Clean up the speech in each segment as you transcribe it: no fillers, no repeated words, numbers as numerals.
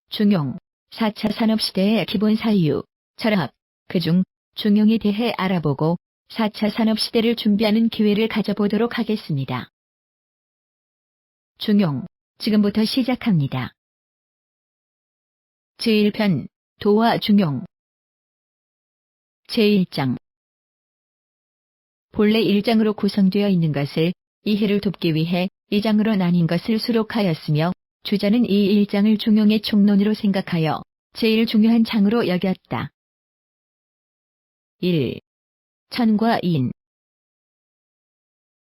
중용, 4차 산업시대의 기본 사유, 철학, 그중 중용에 대해 알아보고 4차 산업시대를 준비하는 기회를 가져보도록 하겠습니다. 중용, 지금부터 시작합니다. 제1편, 도와 중용. 제1장. 본래 1장으로 구성되어 있는 것을 이해를 돕기 위해 2장으로 나뉜 것을 수록하였으며, 주자는 이 1장을 중용의 총론으로 생각하여 제일 중요한 장으로 여겼다. 1. 천과 인.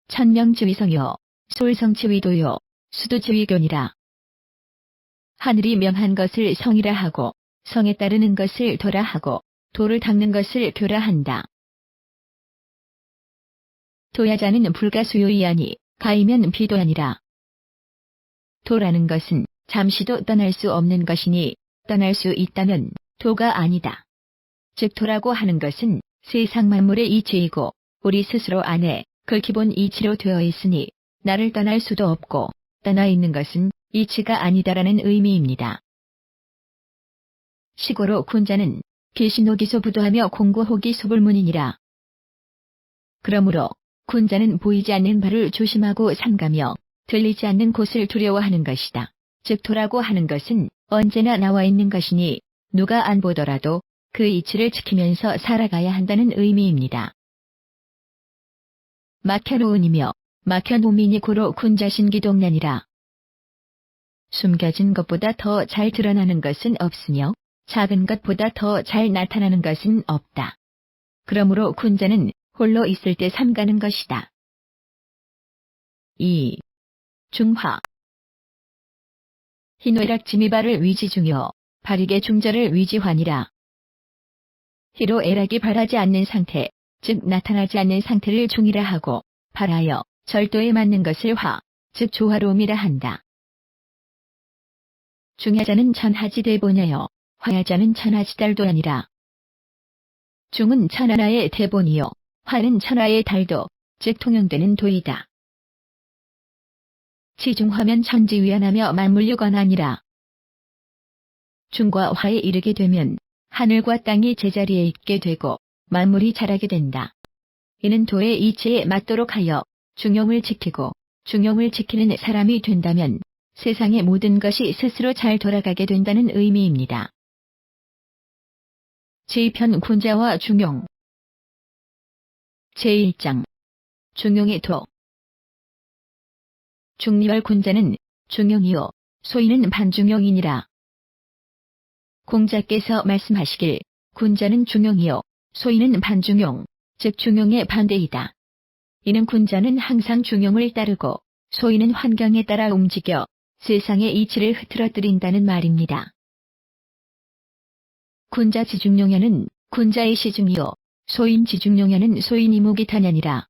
천명지위성요, 솔성지위도요, 수도지위견이라. 하늘이 명한 것을 성이라 하고, 성에 따르는 것을 도라 하고, 도를 닦는 것을 교라 한다. 도야자는 불가수요이 아니, 가이면 비도 아니라. 도라는 것은 잠시도 떠날 수 없는 것이니, 떠날 수 있다면 도가 아니다. 즉 도라고 하는 것은 세상 만물의 이치이고, 우리 스스로 안에 그 기본 이치로 되어 있으니 나를 떠날 수도 없고, 떠나 있는 것은 이치가 아니다라는 의미입니다. 시고로 군자는 계신호기소부도하며 공고호기소불문이니라. 그러므로 군자는 보이지 않는 바를 조심하고 삼가며 들리지 않는 곳을 두려워하는 것이다. 즉 도라고 하는 것은 언제나 나와 있는 것이니 누가 안 보더라도 그 이치를 지키면서 살아가야 한다는 의미입니다. 막혀놓으니며 막혀놓음이니 고로 군자신기동난이라. 숨겨진 것보다 더 잘 드러나는 것은 없으며 작은 것보다 더 잘 나타나는 것은 없다. 그러므로 군자는 홀로 있을 때 삼가는 것이다. 2. 중화. 희노애락 지미발을 위지중요, 발익의 중절을 위지환이라. 희로 애락이 발하지 않는 상태, 즉 나타나지 않는 상태를 중이라 하고, 발하여 절도에 맞는 것을 화, 즉 조화로움이라 한다. 중야자는 천하지 대본이요, 화야자는 천하지 달도 아니라. 중은 천하나의 대본이요, 화는 천하의 달도, 즉 통용되는 도이다. 지중화면 천지위안하며 만물유건 아니라. 중과 화에 이르게 되면 하늘과 땅이 제자리에 있게 되고 만물이 자라게 된다. 이는 도의 이치에 맞도록 하여 중용을 지키고 중용을 지키는 사람이 된다면 세상의 모든 것이 스스로 잘 돌아가게 된다는 의미입니다. 제2편 군자와 중용. 제1장. 중용의 도. 중리월 군자는 중용이요, 소인은 반중용이니라. 공자께서 말씀하시길 군자는 중용이요, 소인은 반중용, 즉 중용의 반대이다. 이는 군자는 항상 중용을 따르고 소인은 환경에 따라 움직여 세상의 이치를 흐트러뜨린다는 말입니다. 군자 지중용야는 군자의 시중이요, 소인 지중용야는 소인 이무기타냐니라.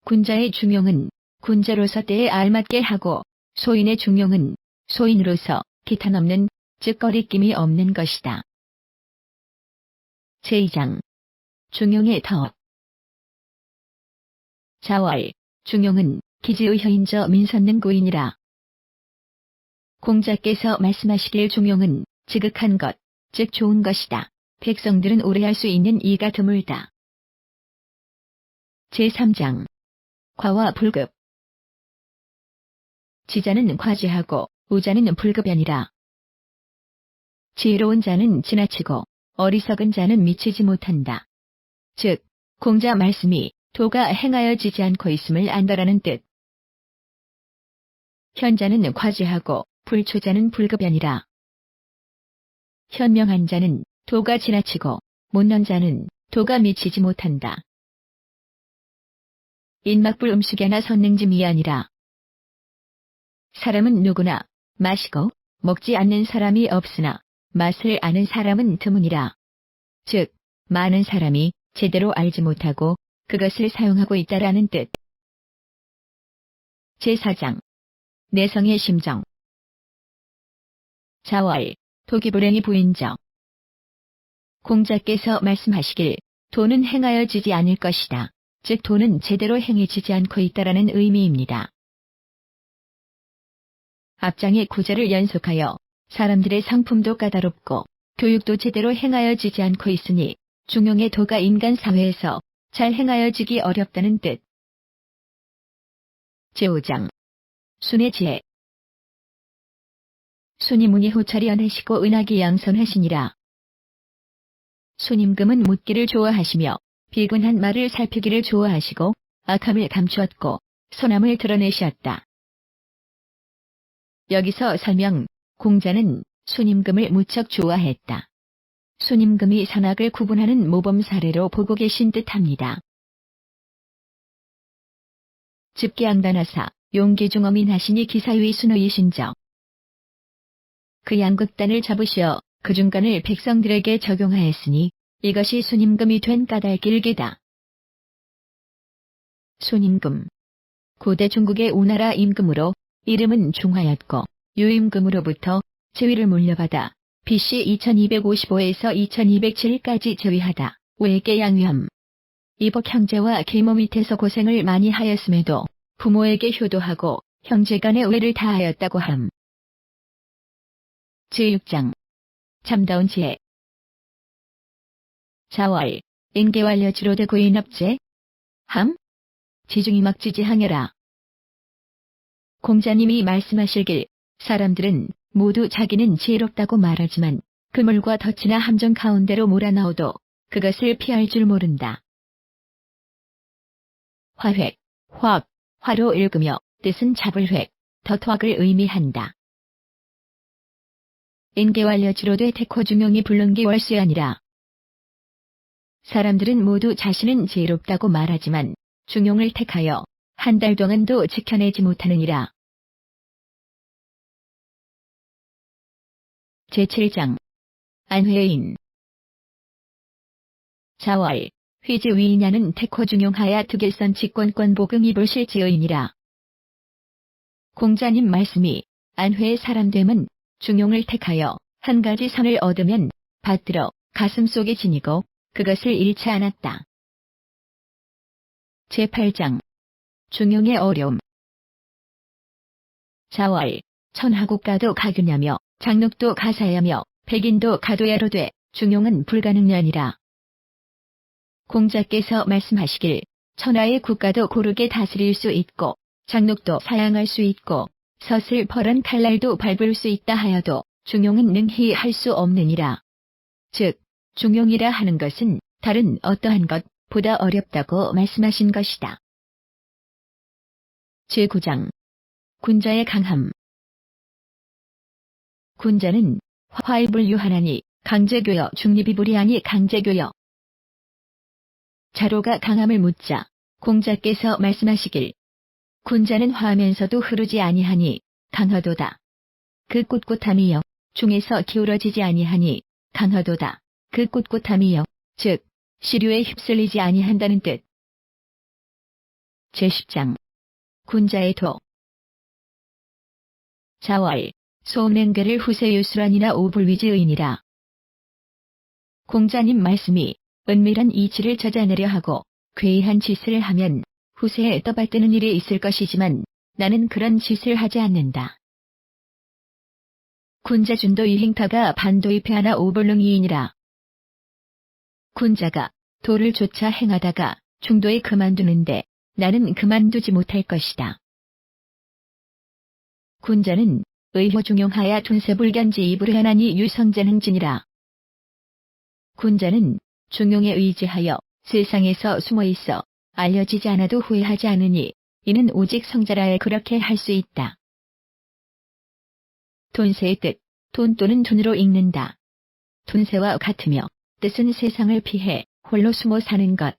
군자의 중용은 군자로서 때에 알맞게 하고 소인의 중용은 소인으로서 기탄 없는, 즉 거리낌이 없는 것이다. 제2장. 중용의 덕. 자월. 중용은 기지의혀인저 민선능고인이라. 공자께서 말씀하시길 중용은 지극한 것, 즉 좋은 것이다. 백성들은 오래 할 수 있는 이가 드물다. 제3장. 과와 불급. 지자는 과지하고 우자는 불급이니라. 지혜로운 자는 지나치고 어리석은 자는 미치지 못한다. 즉 공자 말씀이 도가 행하여지지 않고 있음을 안다라는 뜻. 현자는 과지하고 불초자는 불급이니라. 현명한 자는 도가 지나치고 못난 자는 도가 미치지 못한다. 인막불 음식에나 선능짐이 아니라. 사람은 누구나 마시고 먹지 않는 사람이 없으나 맛을 아는 사람은 드무니라. 즉 많은 사람이 제대로 알지 못하고 그것을 사용하고 있다라는 뜻. 제4장. 내성의 심정. 자월. 도기불행이 부인적. 공자께서 말씀하시길 도는 행하여지지 않을 것이다. 즉 도는 제대로 행해지지 않고 있다라는 의미입니다. 앞장의 구절을 연속하여 사람들의 성품도 까다롭고 교육도 제대로 행하여지지 않고 있으니 중용의 도가 인간 사회에서 잘 행하여지기 어렵다는 뜻. 제5장 순의 지혜. 순이 문이 호철이 연하시고 은하기 양선하시니라. 순임금은 묻기를 좋아하시며 비근한 말을 살피기를 좋아하시고 악함을 감추었고 선함을 드러내셨다. 여기서 설명, 공자는 순임금을 무척 좋아했다. 순임금이 선악을 구분하는 모범 사례로 보고 계신 듯합니다. 집계양단하사, 용기중 어민하시니 기사위 순의신적. 그 양극단을 잡으시어 그 중간을 백성들에게 적용하였으니 이것이 순임금이 된 까닭일기다. 순임금. 고대 중국의 우나라 임금으로 이름은 중하였고 유임금으로부터 제위를 물려받아 BC 2255에서 2207까지 제위하다. 외계 양위함. 이복 형제와 계모 밑에서 고생을 많이 하였음에도 부모에게 효도하고 형제간의 우애를 다하였다고 함. 제6장 참다운 지혜. 자월, 인계완료지로대 고인업제. 함? 지중이 막지지항해라. 공자님이 말씀하실길, 사람들은 모두 자기는 지혜롭다고 말하지만 그물과 덫이나 함정 가운데로 몰아넣어도 그것을 피할 줄 모른다. 화획, 확, 화로 읽으며 뜻은 잡을 획, 덫확을 의미한다. 인계완료지로되 태코중용이 불능기 월수야니라. 사람들은 모두 자신은 지혜롭다고 말하지만 중용을 택하여 한 달 동안도 지켜내지 못하느니라. 제7장 안회인. 자월, 휘지 위인야는 태코중용하야 득일선 직권권 복응이 불실지의이니라. 공자님 말씀이 안회의 사람됨은 중용을 택하여 한 가지 선을 얻으면 받들어 가슴 속에 지니고 그것을 잃지 않았다. 제8장 중용의 어려움. 자월, 천하국가도 가교냐며 장록도 가사야며 백인도 가도야로되 중용은 불가능냐니라. 공자께서 말씀하시길 천하의 국가도 고르게 다스릴 수 있고 장록도 사양할 수 있고 서슬 벌한 칼날도 밟을 수 있다 하여도 중용은 능히 할 수 없느니라. 즉, 중용이라 하는 것은 다른 어떠한 것보다 어렵다고 말씀하신 것이다. 제9장 군자의 강함. 군자는 화이불유하나니 강제교여 중립이 불이하니 강제교여. 자로가 강함을 묻자 공자께서 말씀하시길 군자는 화하면서도 흐르지 아니하니 강하도다. 그 꿋꿋함이여 중에서 기울어지지 아니하니 강하도다. 그 꿋꿋함이여 즉 시류에 휩쓸리지 아니한다는 뜻. 제10장 군자의 도. 자월, 소음냉계를 후세유수란이나 오불위지의니라. 공자님 말씀이 은밀한 이치를 찾아내려 하고 괴이한 짓을 하면 후세에 떠받드는 일이 있을 것이지만 나는 그런 짓을 하지 않는다. 군자준도 이행타가 반도입회하나 오불능이이니라. 군자가 도를 조차 행하다가 중도에 그만두는데 나는 그만두지 못할 것이다. 군자는 의효중용하야 둔세불견지 이불회하나니 유성전흥진이라. 군자는 중용에 의지하여 세상에서 숨어있어 알려지지 않아도 후회하지 않으니 이는 오직 성자라에 그렇게 할 수 있다. 돈세의 뜻, 돈 또는 둔으로 읽는다. 둔세와 같으며 뜻은 세상을 피해 홀로 숨어 사는 것.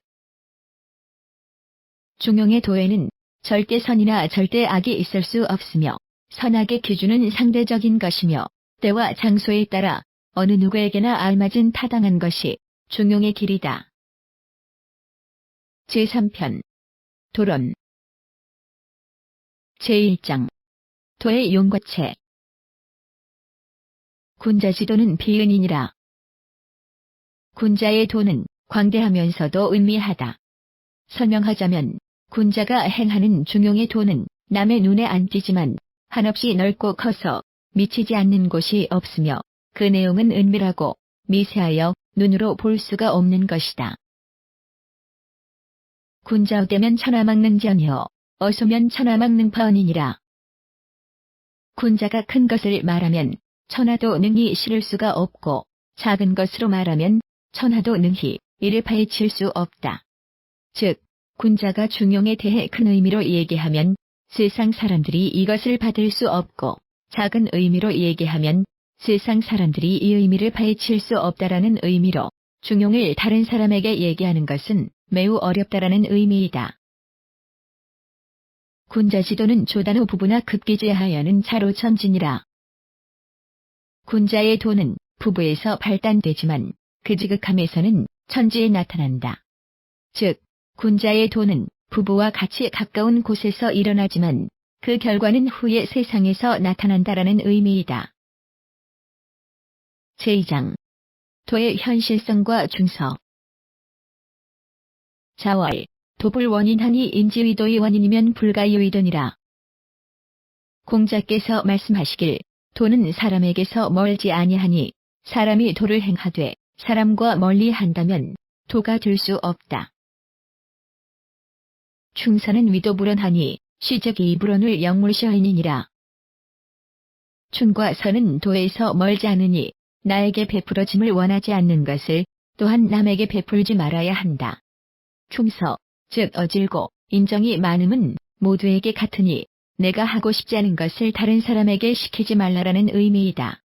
중용의 도에는 절대 선이나 절대 악이 있을 수 없으며 선악의 기준은 상대적인 것이며 때와 장소에 따라 어느 누구에게나 알맞은 타당한 것이 중용의 길이다. 제3편 도론. 제1장 도의 용과체. 군자지도는 비은이니라. 군자의 도는 광대하면서도 은미하다. 설명하자면 군자가 행하는 중용의 도는 남의 눈에 안 띄지만 한없이 넓고 커서 미치지 않는 곳이 없으며 그 내용은 은밀하고 미세하여 눈으로 볼 수가 없는 것이다. 군자되면 천하망능 전혀 어소면 천하망능 파언이니라. 군자가 큰 것을 말하면 천하도 능히 실을 수가 없고 작은 것으로 말하면 천하도 능히 이를 파헤칠 수 없다. 즉, 군자가 중용에 대해 큰 의미로 얘기하면 세상 사람들이 이것을 받을 수 없고 작은 의미로 얘기하면 세상 사람들이 이 의미를 파헤칠 수 없다라는 의미로 중용을 다른 사람에게 얘기하는 것은 매우 어렵다라는 의미이다. 군자지도는 조단후 부부나 급기제하여는 자로천진이라. 군자의 도는 부부에서 발단되지만 그 지극함에서는 천지에 나타난다. 즉, 군자의 도는 부부와 같이 가까운 곳에서 일어나지만 그 결과는 후에 세상에서 나타난다라는 의미이다. 제2장 도의 현실성과 중서. 자월 도불 원인하니 임지의도의 원인이면 불가유의도니라. 공자께서 말씀하시길 도는 사람에게서 멀지 아니하니 사람이 도를 행하되 사람과 멀리 한다면 도가 될 수 없다. 충서는 위도불언하니 시적이 불언을 영물시하이니라. 충과 선은 도에서 멀지 않으니 나에게 베풀어짐을 원하지 않는 것을 또한 남에게 베풀지 말아야 한다. 충서, 즉 어질고 인정이 많음은 모두에게 같으니 내가 하고 싶지 않은 것을 다른 사람에게 시키지 말라라는 의미이다.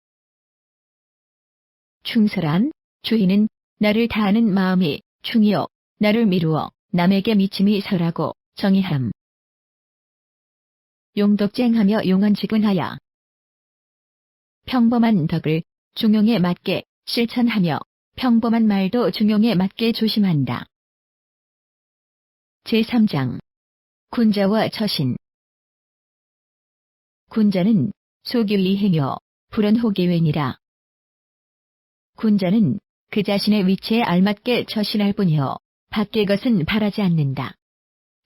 충서란 주인은 나를 다하는 마음이 충이요 나를 미루어 남에게 미침이 설하고 정의함. 용독쟁하며 용언지군하여 평범한 덕을 중용에 맞게 실천하며 평범한 말도 중용에 맞게 조심한다. 제3장 군자와 처신. 군자는 소규의 행여 불언호기웬이라. 군자는 그 자신의 위치에 알맞게 처신할 뿐이요 밖의 것은 바라지 않는다.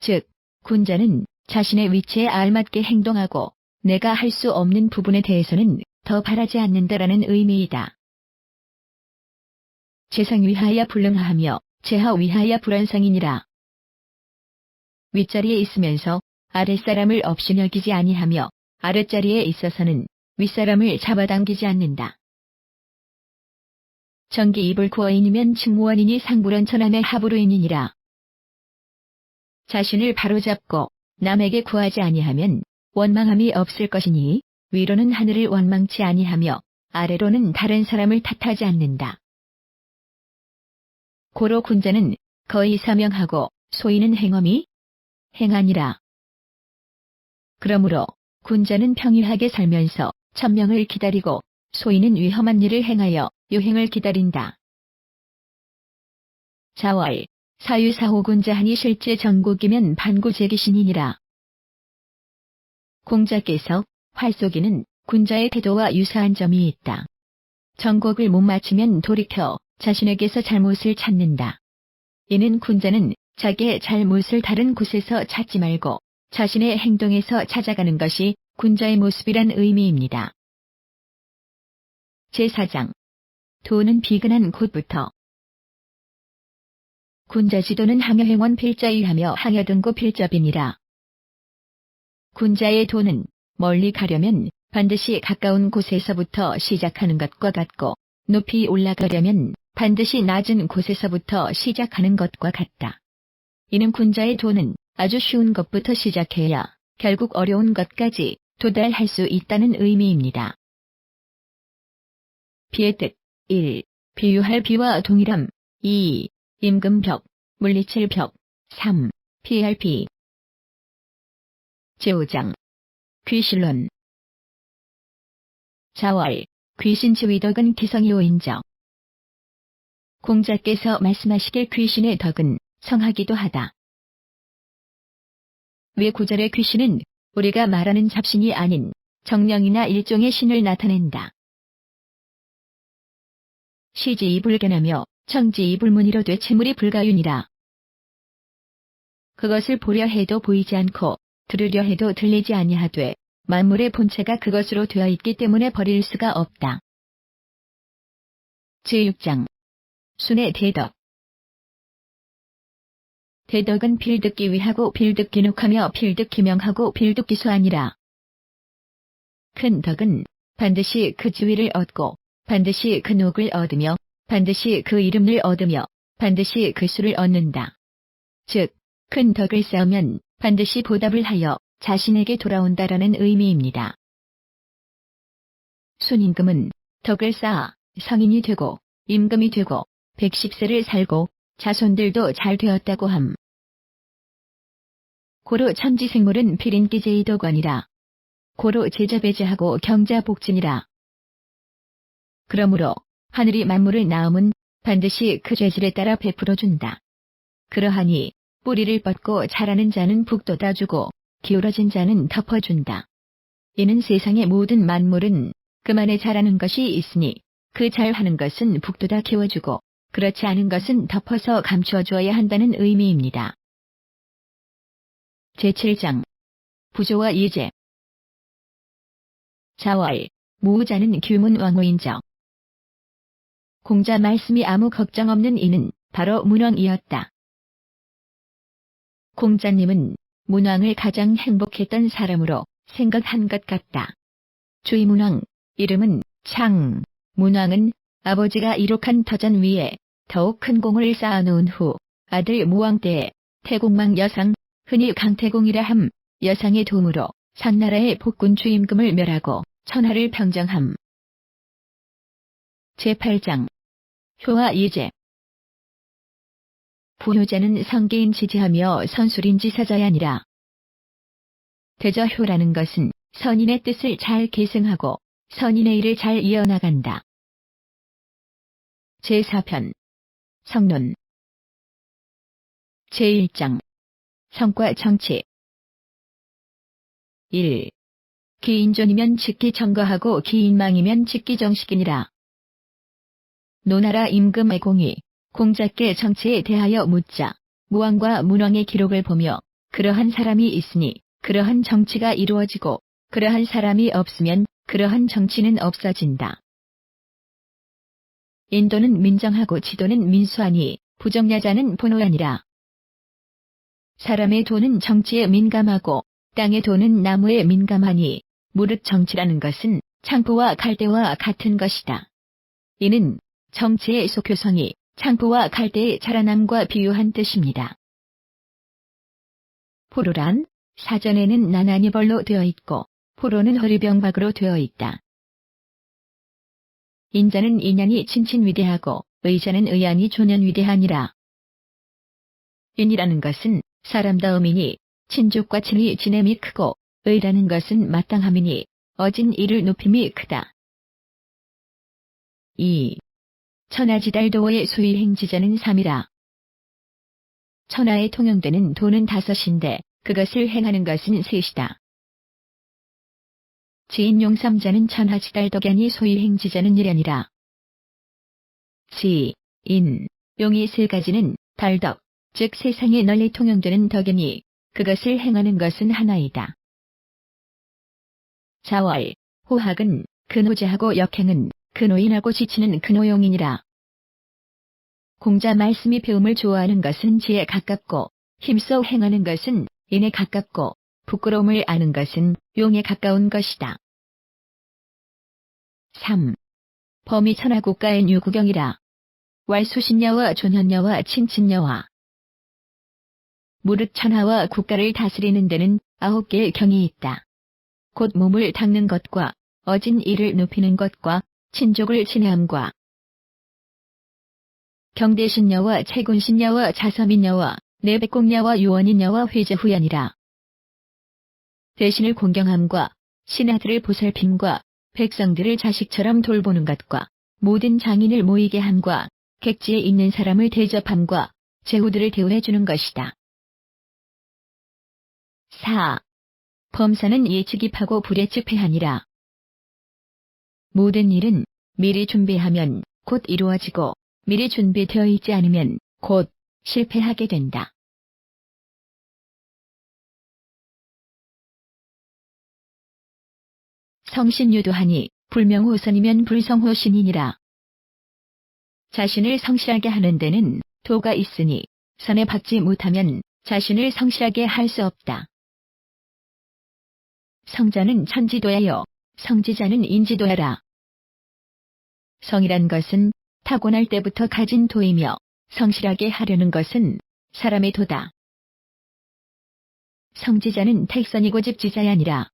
즉, 군자는 자신의 위치에 알맞게 행동하고 내가 할 수 없는 부분에 대해서는 더 바라지 않는다라는 의미이다. 재상 위하여 불능하며 재하 위하여 불언상이니라. 윗자리에 있으면서 아랫사람을 없이 여기지 아니하며 아랫자리에 있어서는 윗사람을 잡아당기지 않는다. 정기 이불 구어인이면 층무원이니 상불원 천함의 하부로인이니라. 자신을 바로잡고 남에게 구하지 아니하면 원망함이 없을 것이니 위로는 하늘을 원망치 아니하며 아래로는 다른 사람을 탓하지 않는다. 고로 군자는 거의 사명하고 소인은 행엄이 행하니라. 그러므로 군자는 평유하게 살면서 천명을 기다리고 소인은 위험한 일을 행하여 유행을 기다린다. 자월 사유사호군자하니 실제 정곡이면 반구제기신이니라. 공자께서 활쏘기는 군자의 태도와 유사한 점이 있다. 정곡을 못 맞추면 돌이켜 자신에게서 잘못을 찾는다. 이는 군자는 자기의 잘못을 다른 곳에서 찾지 말고 자신의 행동에서 찾아가는 것이 군자의 모습이란 의미입니다. 제4장 도는 비근한 곳부터. 군자지도는 항여행원 필자유하며 항여등고 필접이니라. 군자의 도는 멀리 가려면 반드시 가까운 곳에서부터 시작하는 것과 같고 높이 올라가려면 반드시 낮은 곳에서부터 시작하는 것과 같다. 이는 군자의 도는 아주 쉬운 것부터 시작해야 결국 어려운 것까지 도달할 수 있다는 의미입니다. 비의 뜻 1. 비유할 비와 동일함 2. 임금벽, 물리칠 벽 3. 피할 비. 제5장 귀신론. 자월 귀신지의 덕은 기성이 오인적. 공자께서 말씀하시길 귀신의 덕은 성하기도 하다. 왜 구절의 귀신은 우리가 말하는 잡신이 아닌 정령이나 일종의 신을 나타낸다. 시지이 불견하며 청지이 불문이로되 채물이 불가윤이라. 그것을 보려 해도 보이지 않고 들으려 해도 들리지 아니하되 만물의 본체가 그것으로 되어 있기 때문에 버릴 수가 없다. 제6장 순의 대덕. 대덕은 필득기 위하고 필득기 녹하며 필득기 명하고 필득기 수아니라. 큰 덕은 반드시 그 지위를 얻고 반드시 그 녹을 얻으며 반드시 그 이름을 얻으며 반드시 그 수를 얻는다. 즉, 큰 덕을 쌓으면 반드시 보답을 하여 자신에게 돌아온다라는 의미입니다. 순임금은 덕을 쌓아 성인이 되고 임금이 되고 110세를 살고 자손들도 잘 되었다고 함. 고로 천지생물은 필인기제이덕원이라. 고로 제자배제하고 경자복진이라. 그러므로 하늘이 만물을 낳음은 반드시 그 죄질에 따라 베풀어준다. 그러하니 뿌리를 뻗고 자라는 자는 북돋아 주고 기울어진 자는 덮어준다. 이는 세상의 모든 만물은 그만에 자라는 것이 있으니 그 잘하는 것은 북돋아 키워주고 그렇지 않은 것은 덮어서 감추어 주어야 한다는 의미입니다. 제7장 부조와 예제. 자월, 무우자는 규문왕후인적. 공자 말씀이 아무 걱정 없는 이는 바로 문왕이었다. 공자님은 문왕을 가장 행복했던 사람으로 생각한 것 같다. 주의문왕, 이름은 창. 문왕은 아버지가 이룩한 터전 위에 더욱 큰 공을 쌓아놓은 후 아들 무왕 때에 태공망 여상, 흔히 강태공이라 함, 여상의 도움으로 상나라의 복군 주임금을 멸하고 천하를 평정함. 제8장 효와 예제. 부효자는 성계인 지지하며 선술인 지사자야 아니라. 대저효라는 것은 선인의 뜻을 잘 계승하고 선인의 일을 잘 이어나간다. 제4편 성론. 제1장 성과 정치. 1. 기인존이면 직기 정거하고 기인망이면 직기 정식이니라. 노나라 임금의 공이 공자께 정치에 대하여 묻자 무왕과 문왕의 기록을 보며 그러한 사람이 있으니 그러한 정치가 이루어지고 그러한 사람이 없으면 그러한 정치는 없어진다. 인도는 민정하고 지도는 민수하니 부정야자는 본호아니라. 사람의 도는 정치에 민감하고 땅의 도는 나무에 민감하니 무릇 정치라는 것은 창포와 갈대와 같은 것이다. 이는 정치의 속효성이 창포와 갈대의 자라남과 비유한 뜻입니다. 포로란 사전에는 나나니 벌로 되어 있고 포로는 허리병박으로 되어 있다. 인자는 인연이 친친위대하고 의자는 의안이 조년위대하니라. 인이라는 것은 사람다움이니 친족과 친의 지냄이 크고 의라는 것은 마땅함이니 어진 이를 높임이 크다. 2. 천하지달도의 수의행지자는 3이라. 천하에 통용되는 도는 5인데 그것을 행하는 것은 3이다. 지인용삼자는 천하지달덕야니 소의행지자는 1이니라. 지, 인, 용이 3가지는 달덕, 즉 세상에 널리 통용되는 덕이니 그것을 행하는 것은 하나이다. 자월, 호학은 근호제하고 역행은 근호인하고 지치는 근호용이니라. 공자 말씀이 배움을 좋아하는 것은 지에 가깝고 힘써 행하는 것은 인에 가깝고 부끄러움을 아는 것은 용에 가까운 것이다. 3. 범위 천하국가의 유구경이라. 왈수신녀와 존현녀와 친친녀와. 무릇 천하와 국가를 다스리는 데는 9개의 경이 있다. 곧 몸을 닦는 것과 어진 이를 높이는 것과 친족을 친애함과 경대신녀와 채군신녀와 자서민녀와 내백공녀와 유원인녀와 회제후연이라. 대신을 공경함과 신하들을 보살핌과 백성들을 자식처럼 돌보는 것과 모든 장인을 모이게 함과 객지에 있는 사람을 대접함과 제후들을 대우해주는 것이다. 4. 범사는 예측입하고 불예측패하니라. 모든 일은 미리 준비하면 곧 이루어지고 미리 준비되어 있지 않으면 곧 실패하게 된다. 성신유도하니 불명호선이면 불성호신이니라. 자신을 성실하게 하는 데는 도가 있으니 선에 받지 못하면 자신을 성실하게 할 수 없다. 성자는 천지도하여 성지자는 인지도하라. 성이란 것은 타고날 때부터 가진 도이며 성실하게 하려는 것은 사람의 도다. 성지자는 택선이고 집지자야 아니라.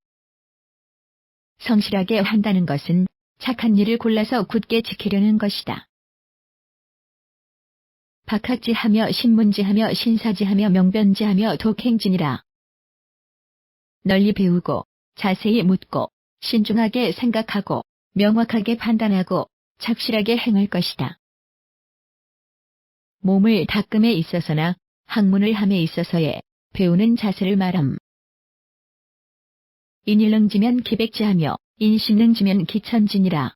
성실하게 한다는 것은 착한 일을 골라서 굳게 지키려는 것이다. 박학지하며 신문지하며 신사지하며 명변지하며 독행진이라. 널리 배우고 자세히 묻고 신중하게 생각하고 명확하게 판단하고 착실하게 행할 것이다. 몸을 닦음에 있어서나 학문을 함에 있어서의 배우는 자세를 말함. 인일능지면 기백지하며 인신능지면 기천진이라.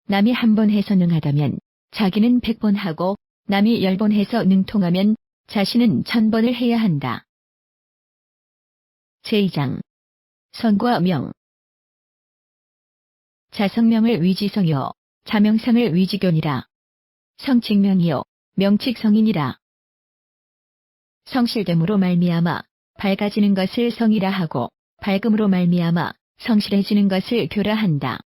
남이 한 번 해서 능하다면 자기는 100번 하고 남이 10번 해서 능통하면 자신은 1000번을 해야 한다. 제2장 성과 명. 자성명을 위지성이요 자명상을 위지견이라. 성칙명이요 명칙성인이라. 성실됨으로 말미암아 밝아지는 것을 성이라 하고 밝음으로 말미암아 성실해지는 것을 교라 한다.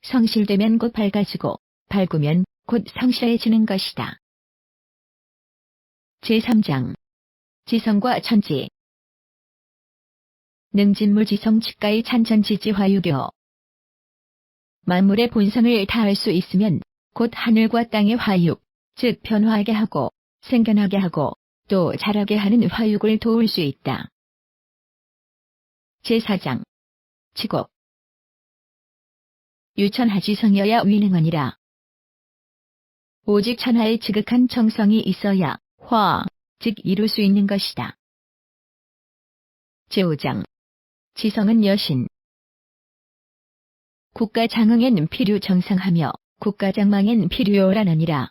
성실되면 곧 밝아지고 밝으면 곧 성실해지는 것이다. 제3장 지성과 천지. 능진물지성 직가의 찬천지지화유교. 만물의 본성을 다할 수 있으면 곧 하늘과 땅의 화육, 즉 변화하게 하고 생겨나게 하고 또 자라게 하는 화육을 도울 수 있다. 제4장 치곡. 유천하지성이어야 위능하니라. 오직 천하의 지극한 정성이 있어야 화, 즉 이룰 수 있는 것이다. 제5장 지성은 여신. 국가장흥엔 필요정상하며 국가장망엔 필요요란하니라.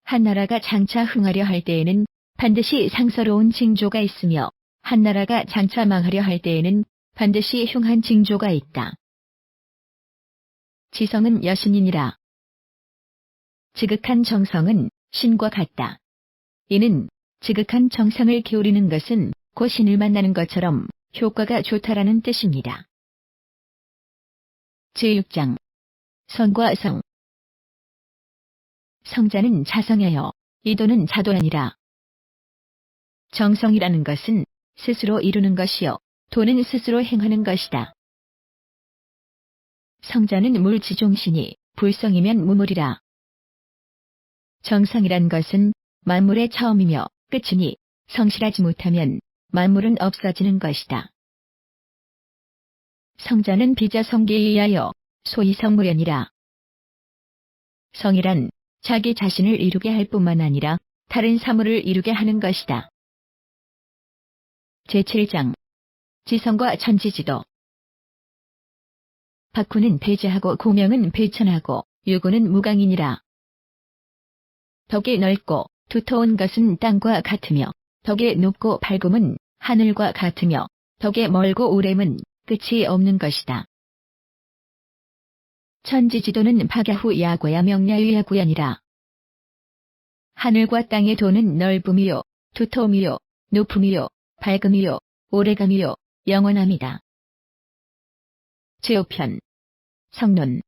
한나라가 장차 흥하려 할 때에는 반드시 상서로운 징조가 있으며 한나라가 장차 망하려 할 때에는 반드시 흉한 징조가 있다. 지성은 여신이니라. 지극한 정성은 신과 같다. 이는 지극한 정성을 기울이는 것은 곧 신을 만나는 것처럼 효과가 좋다라는 뜻입니다. 제6장 성과 성. 성자는 자성하여 이도는 자도 아니라. 정성이라는 것은 스스로 이루는 것이요 도는 스스로 행하는 것이다. 성자는 물지종신이 불성이면 무물이라. 정성이란 것은 만물의 처음이며 끝이니 성실하지 못하면 만물은 없어지는 것이다. 성자는 비자성기에 의하여 소위 성무련이라. 성이란 자기 자신을 이루게 할 뿐만 아니라 다른 사물을 이루게 하는 것이다. 제7장 지성과 천지지도. 박후는 배제하고 고명은 배천하고 유구는 무강이니라. 덕이 넓고 두터운 것은 땅과 같으며 덕이 높고 밝음은 하늘과 같으며 덕이 멀고 오램은 끝이 없는 것이다. 천지지도는 박야후 야고야 명야유 야구야니라. 하늘과 땅의 도는 넓음이요 두터움이요 높음이요 밝음이요 오래감이요 영원함이다. 제5편 성론.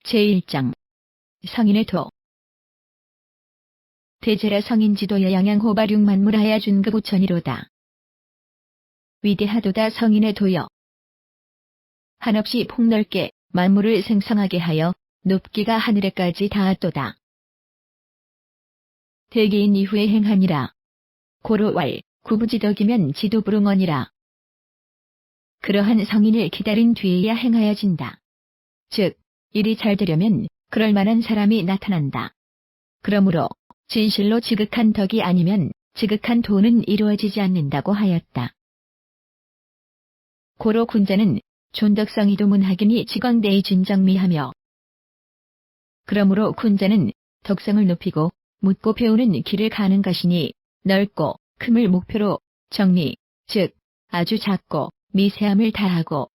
제1장 성인의 도. 대제라 성인지도야 양양호발육 만물하야 준급우천이로다. 위대하도다 성인의 도여. 한없이 폭넓게 만물을 생성하게 하여 높기가 하늘에까지 닿았도다. 대개인 이후에 행하니라. 고로왈 구부지덕이면 지도부릉언이라. 그러한 성인을 기다린 뒤에야 행하여진다. 즉 일이 잘 되려면 그럴 만한 사람이 나타난다. 그러므로 진실로 지극한 덕이 아니면 지극한 도는 이루어지지 않는다고 하였다. 고로 군자는 존덕성이도 문학이니 지광대의 진정미하며. 그러므로 군자는 덕성을 높이고 묻고 배우는 길을 가는 것이니 넓고 큼을 목표로 정리, 즉 아주 작고 미세함을 다하고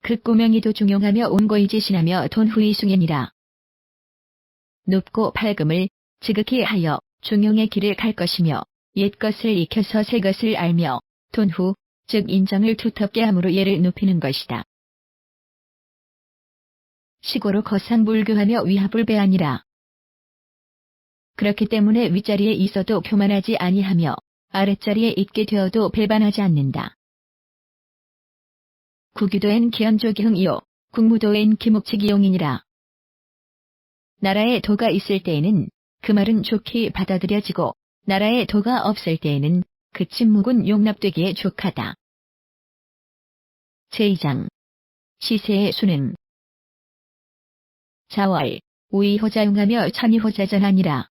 극고명의도 중용하며 온고이지신하며 돈후이숭연이라. 높고 밝음을 지극히 하여 중용의 길을 갈 것이며 옛것을 익혀서 새것을 알며 돈후, 즉 인정을 두텁게 함으로 예를 높이는 것이다. 시고로 거상불교하며 위화불배하니라. 그렇기 때문에 윗자리에 있어도 교만하지 아니하며 아랫자리에 있게 되어도 배반하지 않는다. 구규도엔 기현조기흥이요 국무도엔 기묵치기용이니라. 나라에 도가 있을 때에는 그 말은 좋게 받아들여지고 나라에 도가 없을 때에는 그 침묵은 용납되기에 족하다. 제2장 시세의 수능. 자월 우이호자용하며 천이호자전하니라.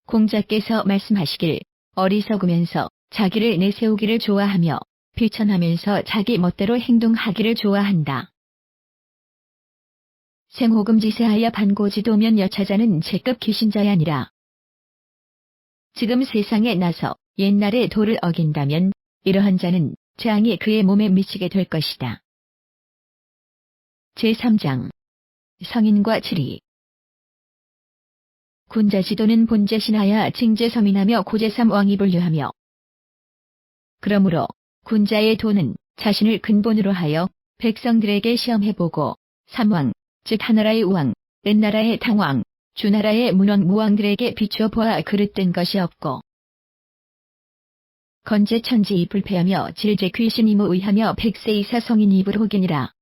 공자께서 말씀하시길 어리석으면서 자기를 내세우기를 좋아하며 비천하면서 자기 멋대로 행동하기를 좋아한다. 생호금지세하여 반고지도면 여차자는 제급 기신자야 아니라. 지금 세상에 나서 옛날의 도를 어긴다면 이러한 자는 재앙이 그의 몸에 미치게 될 것이다. 제3장 성인과 치리. 군자지도는 본제신하여 징제서민하며 고제삼왕이 분류하며 그러므로 군자의 도는 자신을 근본으로 하여 백성들에게 시험해보고 삼왕, 즉 하나라의 우왕, 은나라의 당왕, 주나라의 문왕 무왕들에게 비춰보아 그릇된 것이 없고 건재천지 불패하며 질제 귀신이무 의하며 백세이사 성인 입을 혹이니라.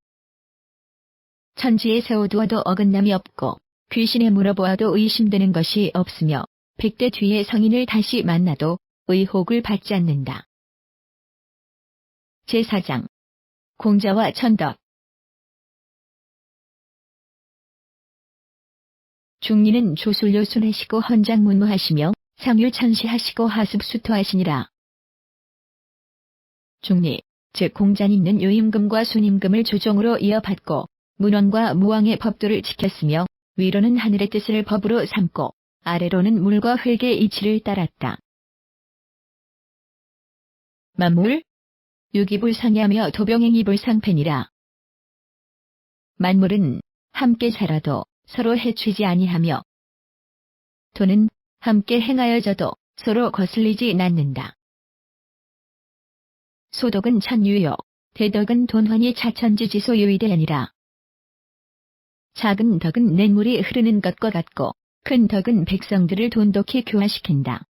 천지에 세워두어도 어긋남이 없고 귀신에 물어보아도 의심되는 것이 없으며 백대 뒤에 성인을 다시 만나도 의혹을 받지 않는다. 제4장 공자와 천덕. 중리는 조술요순하시고 헌장문무하시며 상율천시하시고 하습수토하시니라. 중리, 즉 공자님은 요임금과 순임금을 조정으로 이어받고 문왕과 무왕의 법도를 지켰으며 위로는 하늘의 뜻을 법으로 삼고 아래로는 물과 흙의 이치를 따랐다. 만물, 유기불상이하며 도병행이불상패니라. 만물은 함께 살아도 서로 해치지 아니하며 도는 함께 행하여져도 서로 거슬리지 않는다. 소덕은 천유요, 대덕은 돈환이 차천지지소 유의대하니라. 작은 덕은 냇물이 흐르는 것과 같고 큰 덕은 백성들을 돈독히 교화시킨다.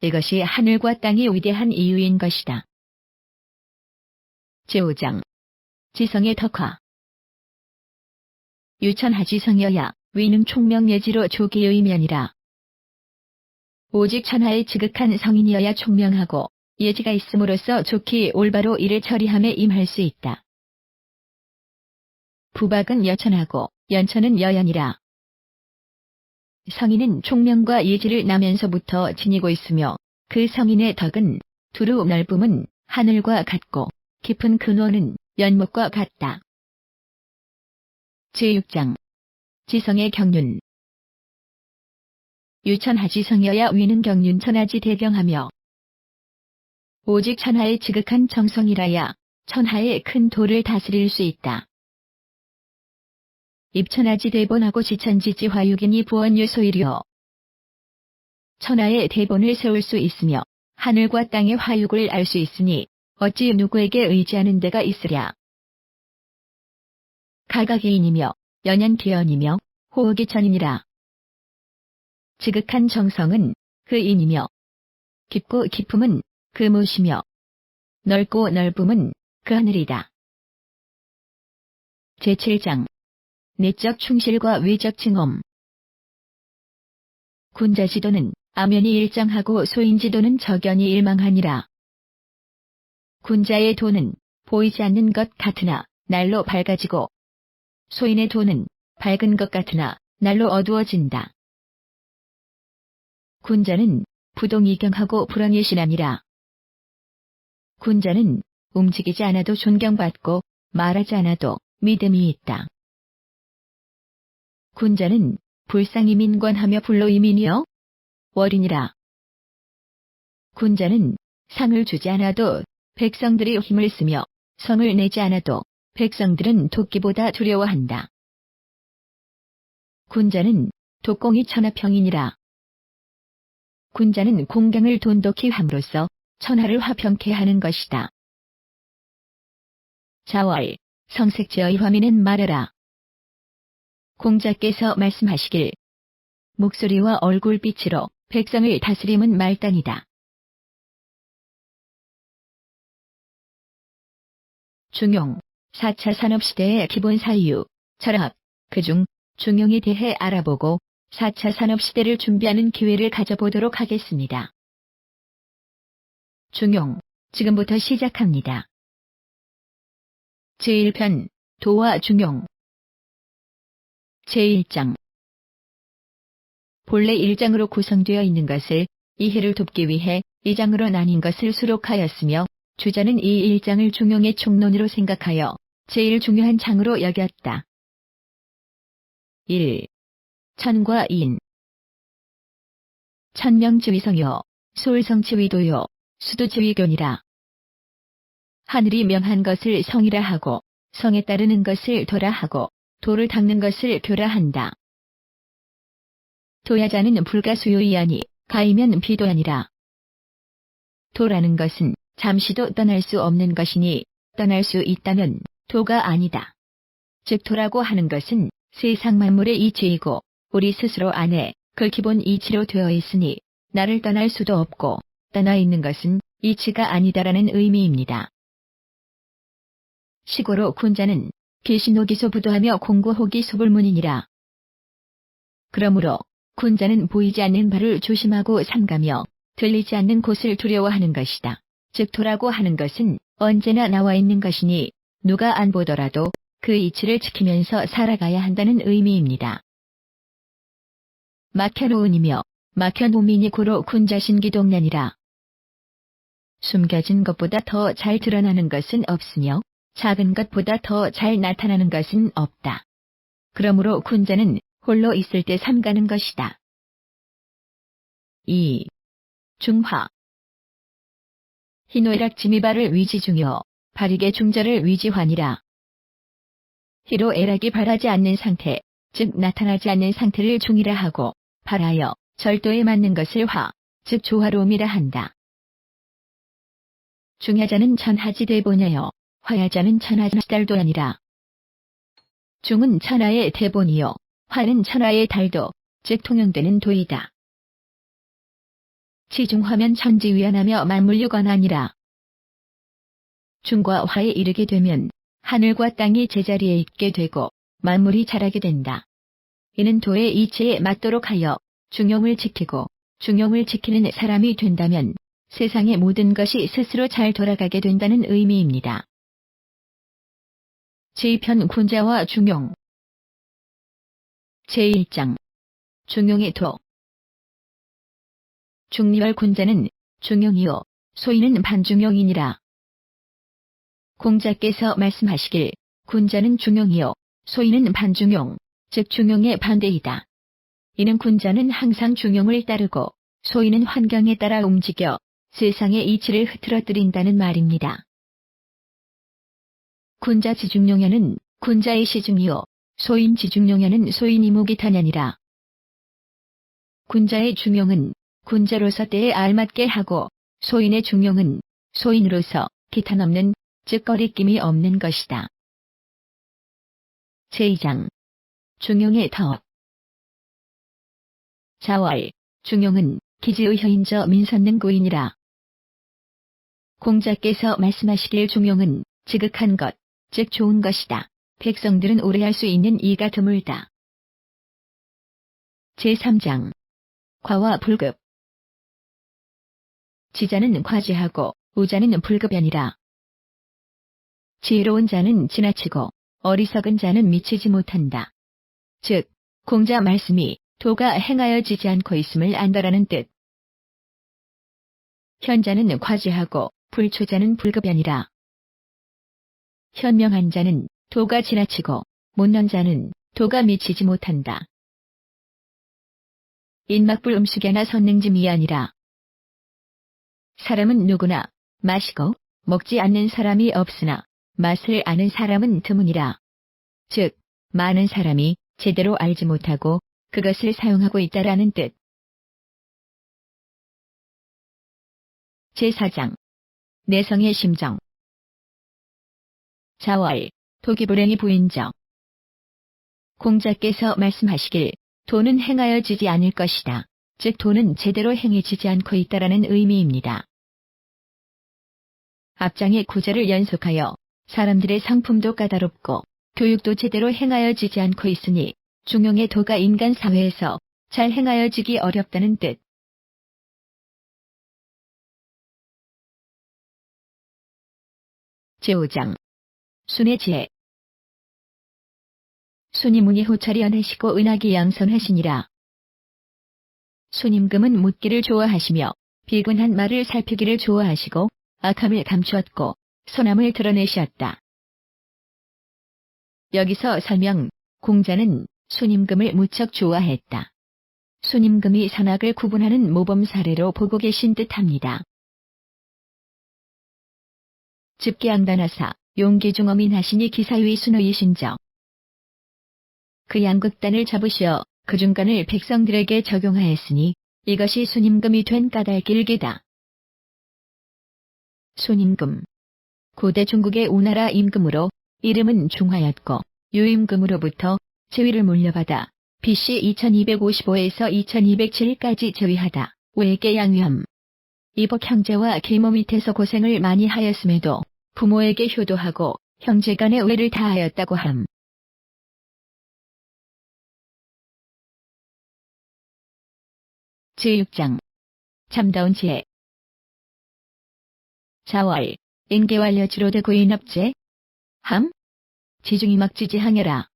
이것이 하늘과 땅이 위대한 이유인 것이다. 제5장 지성의 덕화. 유천하지성여야 위는 총명예지로 조기의면이라. 오직 천하의 지극한 성인이어야 총명하고 예지가 있음으로써 좋게 올바로 일을 처리함에 임할 수 있다. 부박은 여천하고 연천은 여연이라. 성인은 총명과 예지를 나면서부터 지니고 있으며 그 성인의 덕은 두루 넓음은 하늘과 같고 깊은 근원은 연못과 같다. 제6장 지성의 경륜. 유천하지성여야 위는 경륜천하지 대경하며 오직 천하의 지극한 정성이라야 천하의 큰 도를 다스릴 수 있다. 입천하지 대본하고 지천지지 화육인이 부원유소이려. 천하의 대본을 세울 수 있으며 하늘과 땅의 화육을 알 수 있으니 어찌 누구에게 의지하는 데가 있으랴. 가가개인이며 연연기연이며 호흡기천이니라. 지극한 정성은 그 인이며 깊고 깊음은 그 무시며 넓고 넓음은 그 하늘이다. 제7장 내적 충실과 외적 증엄. 군자지도는 아면이 일정하고 소인지도는 적연이 일망하니라. 군자의 도는 보이지 않는 것 같으나 날로 밝아지고 소인의 도는 밝은 것 같으나 날로 어두워진다. 군자는 부동이경하고 불언예신하니라. 군자는 움직이지 않아도 존경받고 말하지 않아도 믿음이 있다. 군자는 불상이민관하며 불로이민이여 월이니라. 군자는 상을 주지 않아도 백성들이 힘을 쓰며 성을 내지 않아도 백성들은 도끼보다 두려워한다. 군자는 독공이 천하평이니라. 군자는 공경을 돈독히 함으로써 천하를 화평케 하는 것이다. 자월, 성색제의 화미는 말하라. 공자께서 말씀하시길 목소리와 얼굴빛으로 백성을 다스림은 말단이다. 중용, 4차 산업시대의 기본 사유, 철학, 그중 중용에 대해 알아보고 4차 산업시대를 준비하는 기회를 가져보도록 하겠습니다. 중용, 지금부터 시작합니다. 제1편, 도와 중용. 제1장. 본래 1장으로 구성되어 있는 것을 이해를 돕기 위해 2장으로 나뉜 것을 수록하였으며 주자는 이 1장을 중용의 총론으로 생각하여 제일 중요한 장으로 여겼다. 1. 천과 인. 천명지위성요, 소울성지위도요, 수도지위견이라. 하늘이 명한 것을 성이라 하고 성에 따르는 것을 도라 하고 도를 닦는 것을 교라 한다. 도야자는 불가수요이하니 가이면 비도아니라. 도라는 것은 잠시도 떠날 수 없는 것이니 떠날 수 있다면 도가 아니다. 즉 도라고 하는 것은 세상 만물의 이치이고 우리 스스로 안에 그 기본 이치로 되어 있으니 나를 떠날 수도 없고 떠나 있는 것은 이치가 아니다라는 의미입니다. 시고로 군자는 계신호기소 부도하며 공고호기 소불문이니라. 그러므로 군자는 보이지 않는 바를 조심하고 삼가며 들리지 않는 곳을 두려워하는 것이다. 즉 도라고 하는 것은 언제나 나와 있는 것이니 누가 안 보더라도 그 이치를 지키면서 살아가야 한다는 의미입니다. 막혀놓으니며 막혀놓음이니 고로 군자신기동란이라. 숨겨진 것보다 더 잘 드러나는 것은 없으며 작은 것보다 더 잘 나타나는 것은 없다. 그러므로 군자는 홀로 있을 때 삼가는 것이다. 2. 중화. 희노애락 지미발을 위지중요, 발익의 중절을 위지환이라. 희로 애락이 발하지 않는 상태, 즉 나타나지 않는 상태를 중이라 하고 발하여 절도에 맞는 것을 화, 즉 조화로움이라 한다. 중야자는 천하지대본여요, 화야자는 천하지달도 아니라. 중은 천하의 대본이요, 화는 천하의 달도, 즉 통용되는 도이다. 치중화면 천지위안하며 만물유관하니라. 중과 화에 이르게 되면 하늘과 땅이 제자리에 있게 되고 만물이 자라게 된다. 이는 도의 이치에 맞도록 하여 중용을 지키고 중용을 지키는 사람이 된다면 세상의 모든 것이 스스로 잘 돌아가게 된다는 의미입니다. 제2편 군자와 중용. 제1장. 중용의 도. 중리월 군자는 중용이요, 소인은 반중용이니라. 공자께서 말씀하시길 군자는 중용이요, 소인은 반중용, 즉 중용의 반대이다. 이는 군자는 항상 중용을 따르고 소인은 환경에 따라 움직여 세상의 이치를 흐트러뜨린다는 말입니다. 군자 지중용여는 군자의 시중이요, 소인 지중용여는 소인이 무기탄하니라. 군자의 중용은 군자로서 때에 알맞게 하고 소인의 중용은 소인으로서 기탄 없는, 즉 거리낌이 없는 것이다. 제2장. 중용의 덕. 자월, 중용은 기지의혀인저 민선능고이니라. 공자께서 말씀하시길 중용은 지극한 것, 즉 좋은 것이다. 백성들은 오래 할 수 있는 이가 드물다. 제3장. 과와 불급. 지자는 과지하고 우자는 불급이니라. 지혜로운 자는 지나치고 어리석은 자는 미치지 못한다. 즉 공자 말씀이 도가 행하여지지 않고 있음을 안다라는 뜻. 현자는 과지하고 불초자는 불급이니라. 현명한 자는 도가 지나치고 못난 자는 도가 미치지 못한다. 인막불 음식에나 선능짐이 아니라. 사람은 누구나 마시고 먹지 않는 사람이 없으나 맛을 아는 사람은 드무니라. 즉, 많은 사람이 제대로 알지 못하고 그것을 사용하고 있다라는 뜻. 제4장. 내성의 심정. 자월, 도기불행이 부인적. 공자께서 말씀하시길 도는 행하여지지 않을 것이다. 즉 도는 제대로 행해지지 않고 있다라는 의미입니다. 앞장의 구절을 연속하여 사람들의 성품도 까다롭고 교육도 제대로 행하여지지 않고 있으니 중용의 도가 인간 사회에서 잘 행하여지기 어렵다는 뜻. 제5장. 순의 지혜. 순이 문이 호철이 연하시고 은하기 양선하시니라. 순임금은 묻기를 좋아하시며 비근한 말을 살피기를 좋아하시고 악함을 감추었고 선함을 드러내셨다. 여기서 설명, 공자는 순임금을 무척 좋아했다. 순임금이 선악을 구분하는 모범 사례로 보고 계신 듯합니다. 집계양단하사, 용기중어민하시니 기사위 순의이신적. 그 양극단을 잡으시어 그 중간을 백성들에게 적용하였으니 이것이 순임금이 된 까닭일기다. 순임금. 고대 중국의 우나라 임금으로 이름은 중화였고 유임금으로부터 제위를 물려받아 BC 2255에서 2207까지 제위하다 외계 양위함. 이복 형제와 계모 밑에서 고생을 많이 하였음에도 부모에게 효도하고 형제간의 우애를 다하였다고 함. 제6장. 참다운 지혜. 자월, 인계완료지로되 고인업제. 함? 지중이 막지지항여라.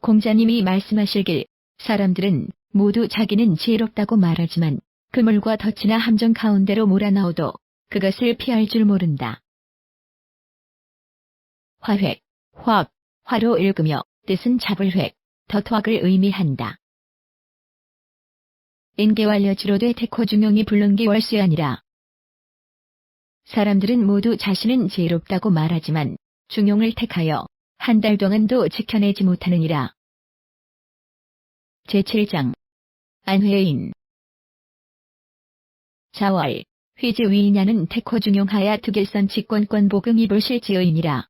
공자님이 말씀하실길 사람들은 모두 자기는 지혜롭다고 말하지만 그물과 덫이나 함정 가운데로 몰아넣어도 그것을 피할 줄 모른다. 화획, 확, 화로 읽으며 뜻은 잡을 획, 덫확을 의미한다. 인계완료지로되 태코중용이 불능기 월수아니라. 사람들은 모두 자신은 지혜롭다고 말하지만 중용을 택하여 한 달 동안도 지켜내지 못하느니라. 제7장. 안회인. 자월, 휘즈위인야는 태코중용하야 득일선 직권권 복응이 불실지의이니라.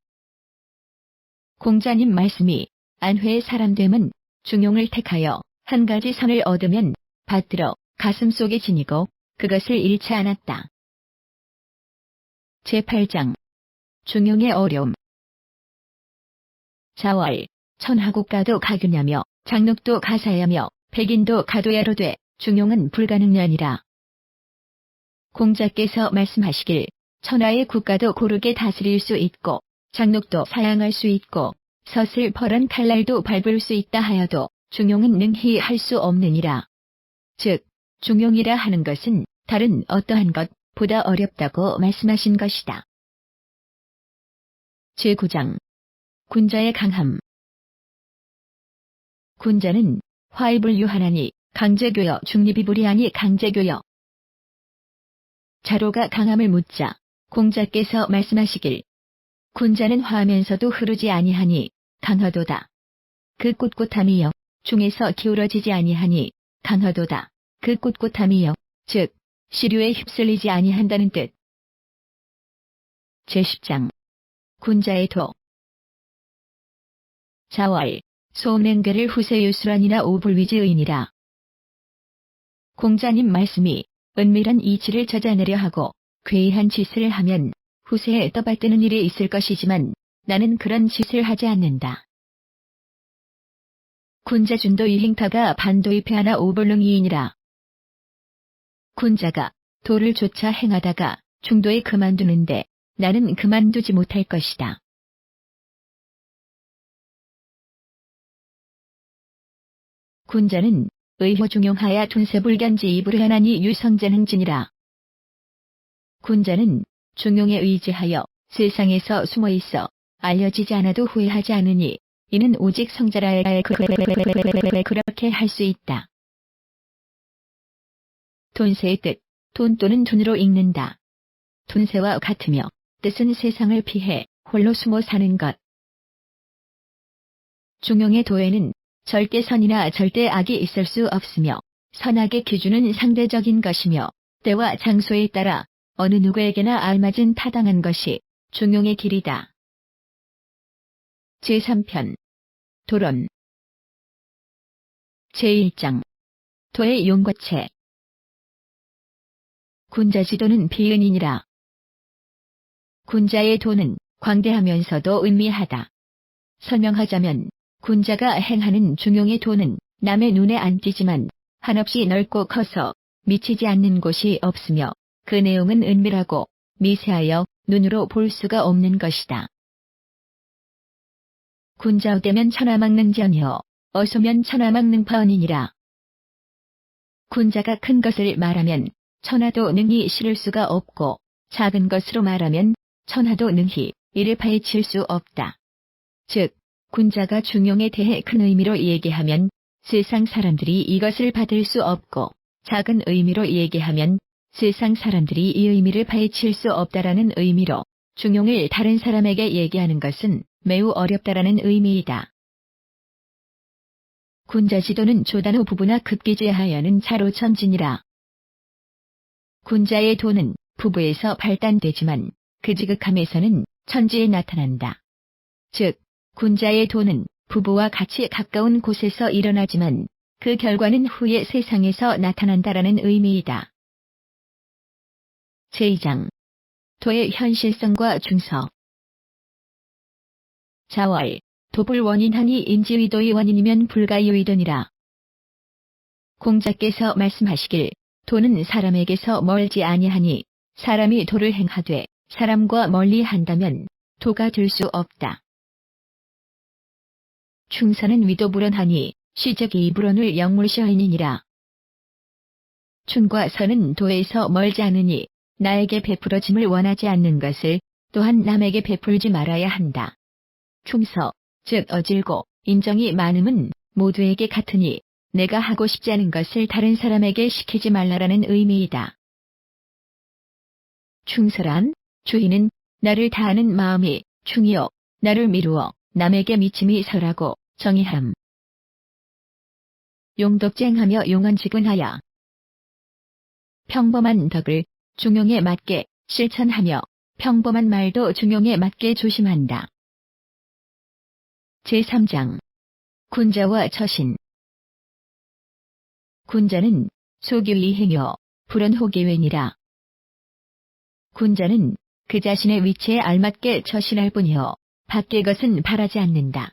공자님 말씀이 안회의 사람됨은 중용을 택하여 한 가지 선을 얻으면 받들어 가슴 속에 지니고 그것을 잃지 않았다. 제8장. 중용의 어려움. 자월, 천하국가도 가교냐며 장록도 가사야며 백인도 가도야로 돼 중용은 불가능냐니라. 공자께서 말씀하시길 천하의 국가도 고르게 다스릴 수 있고 장록도 사양할 수 있고 섯을 벌한 칼날도 밟을 수 있다 하여도 중용은 능히 할 수 없느니라. 즉, 중용이라 하는 것은 다른 어떠한 것보다 어렵다고 말씀하신 것이다. 제9장. 군자의 강함. 군자는 화이불유하나니 강제교여 중립이불이하니 강제교여. 자로가 강함을 묻자 공자께서 말씀하시길 군자는 화하면서도 흐르지 아니하니 강하도다. 그 꿋꿋함이여 중에서 기울어지지 아니하니 강하도다. 그 꿋꿋함이여 즉 시류에 휩쓸리지 아니한다는 뜻. 제10장. 군자의 도. 자월, 소음냉괴를 후세유수란이나 오불위지의니라. 공자님 말씀이 은밀한 이치를 찾아내려 하고 괴이한 짓을 하면 후세에 떠받드는 일이 있을 것이지만 나는 그런 짓을 하지 않는다. 군자준도 이행타가 반도입회하나 오불능이이니라. 군자가 도를 쫓아 행하다가 중도에 그만두는데 나는 그만두지 못할 것이다. 군자는 의호중용하야 둔세불견지 이불하나니 유성전흥진이라. 군자는 중용에 의지하여 세상에서 숨어있어 알려지지 않아도 후회하지 않으니 이는 오직 성자라야 그렇게 할 수 있다. 돈세의 뜻, 돈 또는 돈으로 읽는다. 둔세와 같으며 뜻은 세상을 피해 홀로 숨어 사는 것. 중용의 도에는 절대 선이나 절대 악이 있을 수 없으며 선악의 기준은 상대적인 것이며 때와 장소에 따라 어느 누구에게나 알맞은 타당한 것이 중용의 길이다. 제3편 도론 제1장 도의 용과체. 군자지도는 비은이니라. 군자의 도는 광대하면서도 은미하다. 설명하자면 군자가 행하는 중용의 도는 남의 눈에 안 띄지만 한없이 넓고 커서 미치지 않는 곳이 없으며 그 내용은 은밀하고 미세하여 눈으로 볼 수가 없는 것이다. 군자되면 천하망능전이요 어소면 천하망능파언이니라. 군자가 큰 것을 말하면 천하도 능히 실을 수가 없고 작은 것으로 말하면 천하도 능히 이를 파헤칠 수 없다. 즉 군자가 중용에 대해 큰 의미로 얘기하면 세상 사람들이 이것을 받을 수 없고 작은 의미로 얘기하면 세상 사람들이 이 의미를 파헤칠 수 없다라는 의미로 중용을 다른 사람에게 얘기하는 것은 매우 어렵다라는 의미이다. 군자지도는 조단후 부부나 급기제하여는 차로천진이라. 군자의 도는 부부에서 발단되지만 그 지극함에서는 천지에 나타난다. 즉 군자의 도는 부부와 같이 가까운 곳에서 일어나지만 그 결과는 후에 세상에서 나타난다라는 의미이다. 제2장 도의 현실성과 중서. 자월 도불 원인하니 인지의도의 원인이면 불가유의도니라. 공자께서 말씀하시길 도는 사람에게서 멀지 아니하니 사람이 도를 행하되 사람과 멀리 한다면 도가 될 수 없다. 충서는 위도불언하니 시적이 불언을 영물시하이니라. 충과 선은 도에서 멀지 않으니 나에게 베풀어짐을 원하지 않는 것을 또한 남에게 베풀지 말아야 한다. 충서, 즉 어질고 인정이 많음은 모두에게 같으니 내가 하고 싶지 않은 것을 다른 사람에게 시키지 말라라는 의미이다. 충서란 주인은 나를 다하는 마음이 충이요 나를 미루어 남에게 미침이 설하고 정의함. 용덕쟁하며 용언지근하여 평범한 덕을 중용에 맞게 실천하며 평범한 말도 중용에 맞게 조심한다. 제3장 군자와 처신. 군자는 소규의 행여 불언호계웬이라. 군자는 그 자신의 위치에 알맞게 처신할 뿐이요 밖의 것은 바라지 않는다.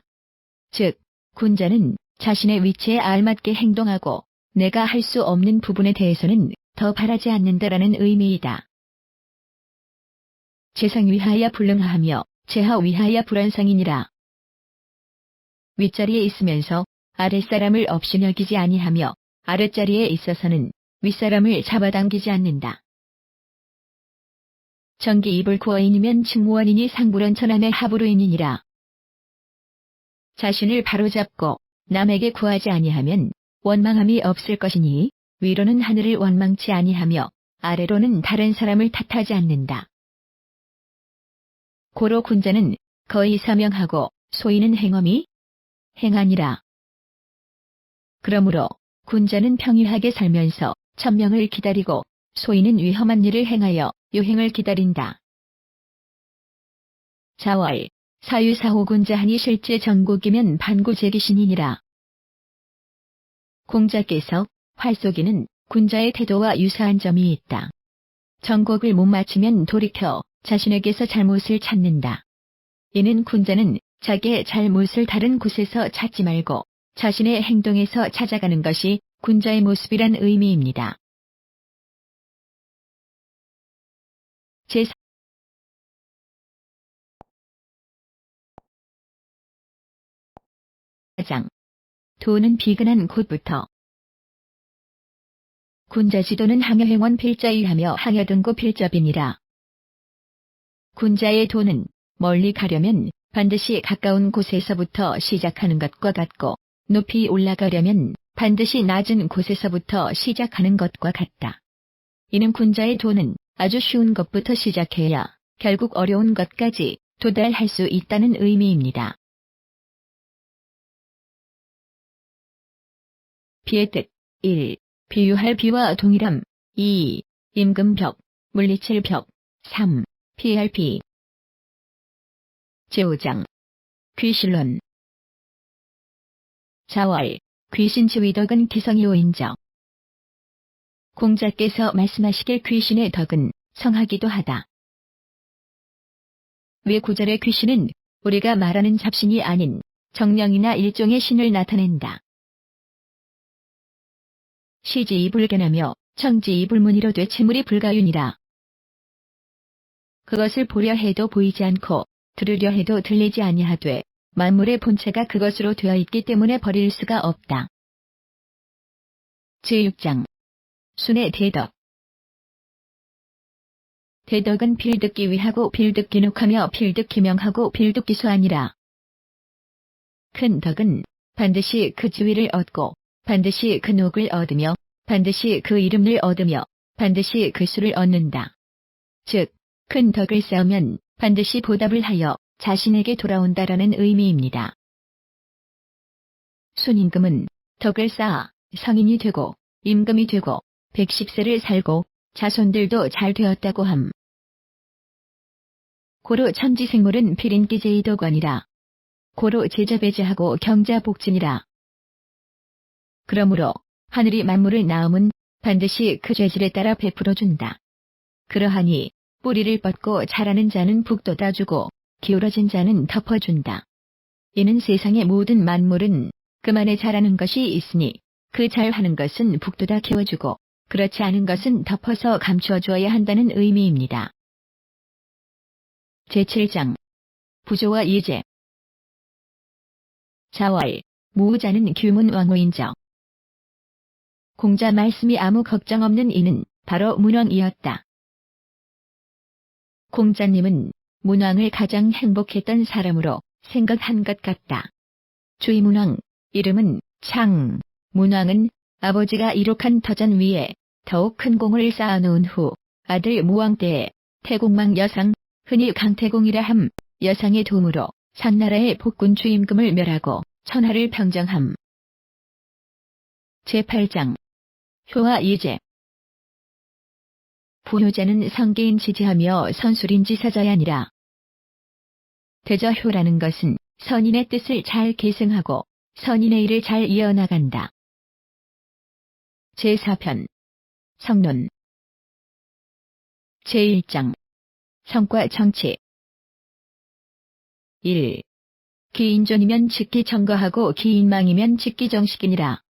즉 군자는 자신의 위치에 알맞게 행동하고 내가 할 수 없는 부분에 대해서는 더 바라지 않는다라는 의미이다. 재상 위하여 불능하하며 재하 위하여 불안상이니라. 윗자리에 있으면서 아랫사람을 없이 여기지 아니하며 아랫자리에 있어서는 윗사람을 잡아당기지 않는다. 정기 이불코어인이면 칭무원이니 상불원천함의 하부로인이니라. 자신을 바로잡고 남에게 구하지 아니하면 원망함이 없을 것이니 위로는 하늘을 원망치 아니하며 아래로는 다른 사람을 탓하지 않는다. 고로 군자는 거의 사명하고 소인은 행엄이 행하니라. 그러므로 군자는 평유하게 살면서 천명을 기다리고 소인은 위험한 일을 행하여 요행을 기다린다. 자월 사유사호군자하니 실제 전국이면 반구제기신이니라. 공자께서 활쏘기는 군자의 태도와 유사한 점이 있다. 전곡을 못 맞추면 돌이켜 자신에게서 잘못을 찾는다. 이는 군자는 자기의 잘못을 다른 곳에서 찾지 말고 자신의 행동에서 찾아가는 것이 군자의 모습이란 의미입니다. 제4장 도는 비근한 곳부터. 군자지도는 항여행원 필자이하며 항여등고 필접이니라. 군자의 도는 멀리 가려면 반드시 가까운 곳에서부터 시작하는 것과 같고 높이 올라가려면 반드시 낮은 곳에서부터 시작하는 것과 같다. 이는 군자의 도는 아주 쉬운 것부터 시작해야 결국 어려운 것까지 도달할 수 있다는 의미입니다. 비의 뜻 1. 비유할 비와 동일함 2. 임금벽, 물리칠 벽 3. 피할 비 제5장 귀신론 자월, 귀신지위 덕은 기성이 오인적. 공자께서 말씀하시길 귀신의 덕은 성하기도 하다. 왜 구절의 귀신은 우리가 말하는 잡신이 아닌 정령이나 일종의 신을 나타낸다. 시지이불견하며 청지이불문이로 되채물이 불가윤이라. 그것을 보려 해도 보이지 않고 들으려 해도 들리지 아니하되 만물의 본체가 그것으로 되어 있기 때문에 버릴 수가 없다. 제6장 순의 대덕. 대덕은 필득기 위하고 필득기 녹하며 필득기 명하고 필득기 소아니라. 큰 덕은 반드시 그 지위를 얻고 반드시 그 녹을 얻으며 반드시 그 이름을 얻으며 반드시 그 수를 얻는다. 즉, 큰 덕을 쌓으면 반드시 보답을 하여 자신에게 돌아온다라는 의미입니다. 순임금은 덕을 쌓아 성인이 되고 임금이 되고 110세를 살고 자손들도 잘 되었다고 함. 고로 천지생물은 필인기제이덕원이라. 고로 제자배제하고 경자복진이라. 그러므로 하늘이 만물을 낳음은 반드시 그 죄질에 따라 베풀어준다. 그러하니 뿌리를 뻗고 자라는 자는 북돋아 주고 기울어진 자는 덮어준다. 이는 세상의 모든 만물은 그만에 자라는 것이 있으니 그 잘하는 것은 북돋아 키워주고 그렇지 않은 것은 덮어서 감추어 주어야 한다는 의미입니다. 제7장 부조와 예제. 자월, 무우자는 규문왕후인적. 공자 말씀이 아무 걱정 없는 이는 바로 문왕이었다. 공자님은 문왕을 가장 행복했던 사람으로 생각한 것 같다. 주의 문왕, 이름은 창. 문왕은 아버지가 이룩한 터전 위에 더욱 큰 공을 쌓아놓은 후 아들 무왕 때에 태공망 여상, 흔히 강태공이라 함, 여상의 도움으로 상나라의 복군 주임금을 멸하고 천하를 평정함. 제8장 효와 예제. 부효자는 성계인 지지하며 선술인지 사자야니라. 대저효라는 것은 선인의 뜻을 잘 계승하고 선인의 일을 잘 이어나간다. 제4편 성론. 제1장 성과 정치. 1. 기인존이면 직기 정거하고 기인망이면 직기 정식이니라.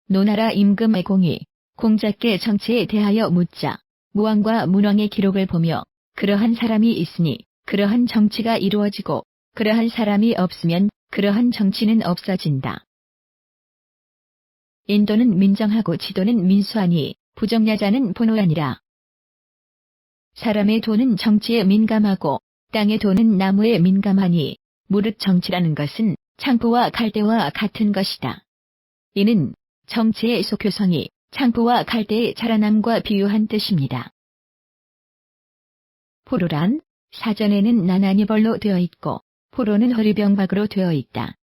노나라 임금의 공이 공자께 정치에 대하여 묻자 무왕과 문왕의 기록을 보며 그러한 사람이 있으니 그러한 정치가 이루어지고 그러한 사람이 없으면 그러한 정치는 없어진다. 인도는 민정하고 지도는 민수하니 부정야자는 본호아니라. 사람의 도는 정치에 민감하고 땅의 도는 나무에 민감하니 무릇 정치라는 것은 창포와 갈대와 같은 것이다. 이는 정치의 속효성이 창포와 갈대의 자라남과 비유한 뜻입니다. 포로란 사전에는 나나니 벌로 되어 있고 포로는 허리병박으로 되어 있다.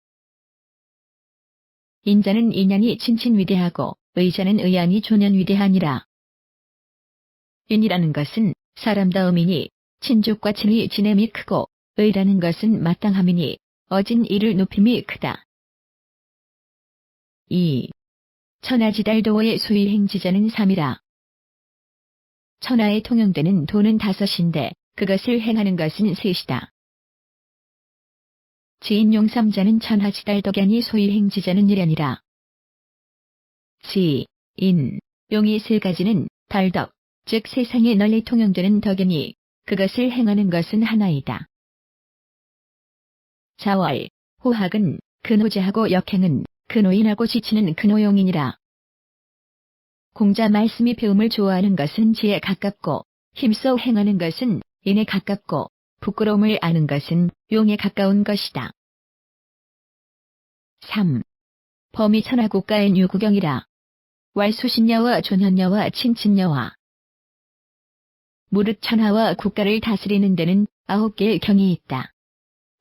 인자는 인연이 친친위대하고 의자는 의안이 조년위대하니라. 인이라는 것은 사람다움이니 친족과 친의 지냄이 크고 의라는 것은 마땅함이니 어진 이를 높임이 크다. 2. 천하지달도의 수의행지자는 3이라. 천하에 통용되는 도는 5인데 그것을 행하는 것은 3이다. 지인용삼자는 천하지달덕연이 소위행지자는 1이라. 지, 인, 용이 3가지는 달덕, 즉 세상에 널리 통용되는 덕이니 그것을 행하는 것은 하나이다. 자월, 호학은 근호제하고 역행은 근호인하고 지치는 근호용이니라. 공자 말씀이 배움을 좋아하는 것은 지에 가깝고 힘써 행하는 것은 인에 가깝고 부끄러움을 아는 것은 용에 가까운 것이다. 3. 범위 천하국가의 유구경이라. 왈수신녀와 존현녀와 친친녀와 무릇 천하와 국가를 다스리는 데는 9개의 경이 있다.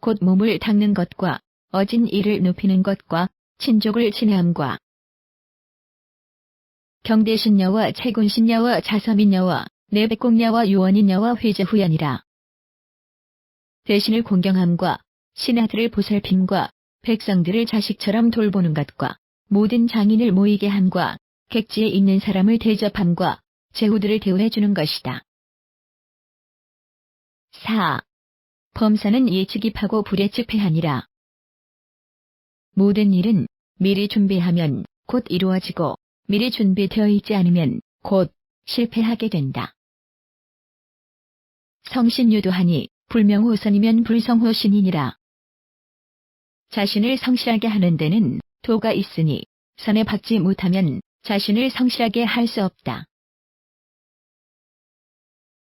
곧 몸을 닦는 것과 어진 이를 높이는 것과 친족을 친애함과 경대신녀와 채군신녀와 자서민녀와 내백공녀와 요원인녀와 회제후연이라. 대신을 공경함과 신하들을 보살핌과 백성들을 자식처럼 돌보는 것과 모든 장인을 모이게 함과 객지에 있는 사람을 대접함과 제후들을 대우해주는 것이다. 4. 범사는 예측입하고 불예측패하니라. 모든 일은 미리 준비하면 곧 이루어지고 미리 준비되어 있지 않으면 곧 실패하게 된다. 성신유도하니 불명호선이면 불성호신이니라. 자신을 성실하게 하는 데는 도가 있으니 선에 받지 못하면 자신을 성실하게 할 수 없다.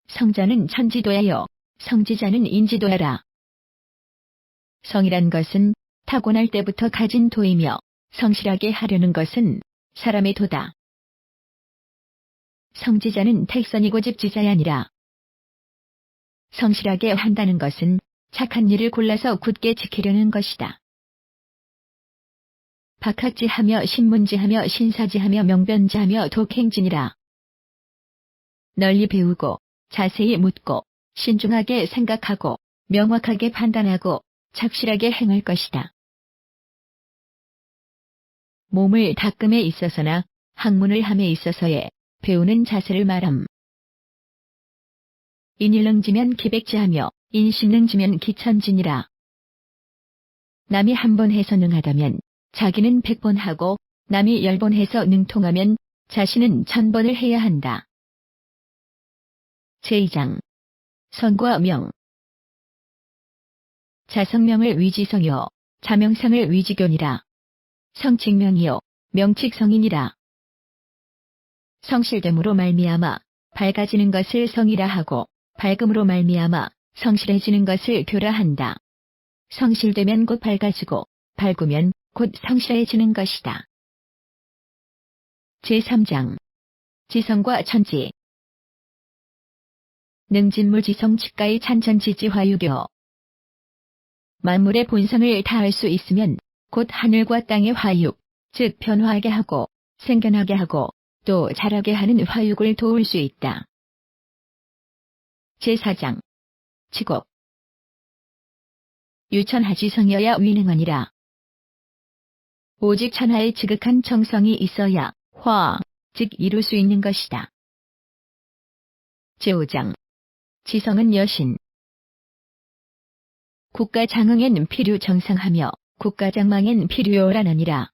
성자는 천지도하여 성지자는 인지도하라. 성이란 것은 타고날 때부터 가진 도이며 성실하게 하려는 것은 사람의 도다. 성지자는 택선이고 집지자야 아니라. 성실하게 한다는 것은 착한 일을 골라서 굳게 지키려는 것이다. 박학지하며 신문지하며 신사지하며 명변지하며 독행진이라. 널리 배우고 자세히 묻고 신중하게 생각하고 명확하게 판단하고 착실하게 행할 것이다. 몸을 닦음에 있어서나 학문을 함에 있어서의 배우는 자세를 말함. 인일능지면 기백지하며 인신능지면 기천진이라. 남이 한 번 해서 능하다면 자기는 100번 하고 남이 10번 해서 능통하면 자신은 1000번을 해야 한다. 제2장 성과 명. 자성명을 위지성이요 자명상을 위지견이라. 성칙명이요 명칙성인이라. 성실됨으로 말미암아 밝아지는 것을 성이라 하고 밝음으로 말미암아 성실해지는 것을 교라 한다. 성실되면 곧 밝아지고 밝으면 곧 성실해지는 것이다. 제3장 지성과 천지. 능진물지성 측가의 찬천지지 화유교. 만물의 본성을 다할 수 있으면 곧 하늘과 땅의 화육, 즉 변화하게 하고 생겨나게 하고 또 자라게 하는 화육을 도울 수 있다. 제4장 치곡. 유천하지성이어야 위능하니라. 오직 천하의 지극한 정성이 있어야 화, 즉 이룰 수 있는 것이다. 제5장 지성은 여신. 국가장흥엔 필요정상하며 국가장망엔 필요요란하니라.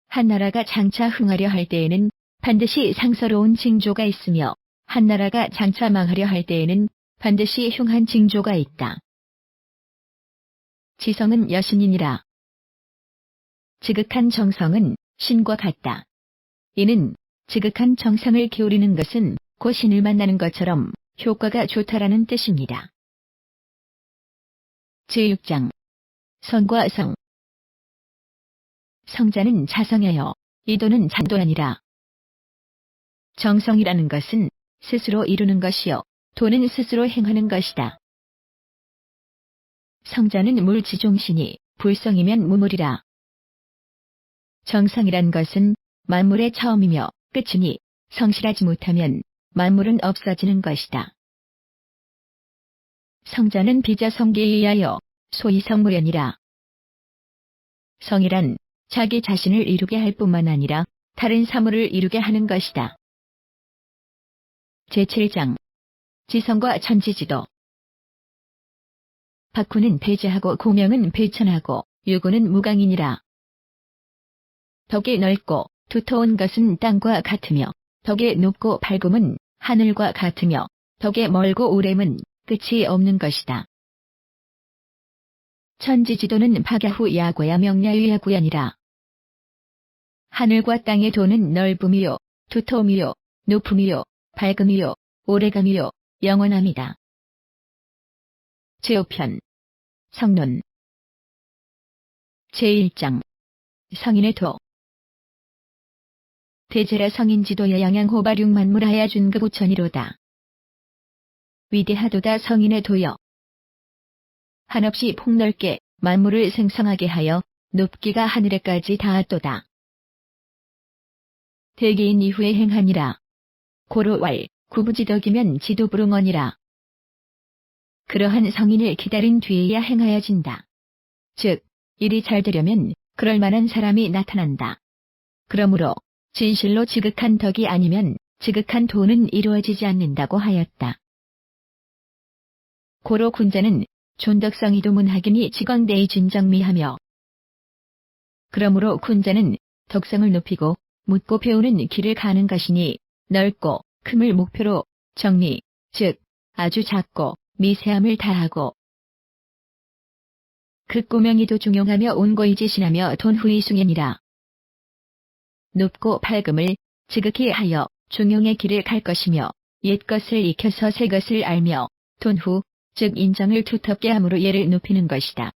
한나라가 장차 흥하려 할 때에는 반드시 상서로운 징조가 있으며 한나라가 장차 망하려 할 때에는 반드시 흉한 징조가 있다. 지성은 여신이니라. 지극한 정성은 신과 같다. 이는 지극한 정성을 기울이는 것은 곧 신을 만나는 것처럼 효과가 좋다라는 뜻입니다. 제6장 성과 성. 성자는 자성하여 이도는 잔도아니라. 정성이라는 것은 스스로 이루는 것이요 도는 스스로 행하는 것이다. 성자는 물지종신이 불성이면 무물이라. 정성이란 것은 만물의 처음이며 끝이니 성실하지 못하면 만물은 없어지는 것이다. 성자는 비자성기에 의하여 소위 성무련이라. 성이란 자기 자신을 이루게 할 뿐만 아니라 다른 사물을 이루게 하는 것이다. 제7장 지성과 천지지도. 박후는 배제하고 고명은 배천하고 유구는 무강이니라. 덕이 넓고 두터운 것은 땅과 같으며 덕이 높고 밝음은 하늘과 같으며 덕이 멀고 오램은 끝이 없는 것이다. 천지지도는 박야후 야고야 명야유 야구야니라. 하늘과 땅의 도는 넓음이요 두터움이요 높음이요 밝음이요 오래감이요 영원함이다. 제5편 성론. 제1장 성인의 도. 대제라 성인지도야 양양호발육만물하야 준급우천이로다. 위대하도다 성인의 도여. 한없이 폭넓게 만물을 생성하게 하여 높기가 하늘에까지 닿았도다. 대개인 이후에 행하니라. 고로왈 구부지덕이면 지도부릉언이라. 그러한 성인을 기다린 뒤에야 행하여진다. 즉 일이 잘 되려면 그럴 만한 사람이 나타난다. 그러므로 진실로 지극한 덕이 아니면 지극한 도는 이루어지지 않는다고 하였다. 고로 군자는 존덕성이도 문학이니 직왕대의 진정미하며 그러므로 군자는 덕성을 높이고 묻고 배우는 길을 가는 것이니 넓고 큼을 목표로 정미, 즉 아주 작고 미세함을 다하고 극고명이도 중용하며 온고이지신하며 돈후이숭연이라. 높고 밝음을 지극히 하여 중용의 길을 갈 것이며 옛것을 익혀서 새것을 알며 돈후, 즉 인정을 두텁게 함으로 예를 높이는 것이다.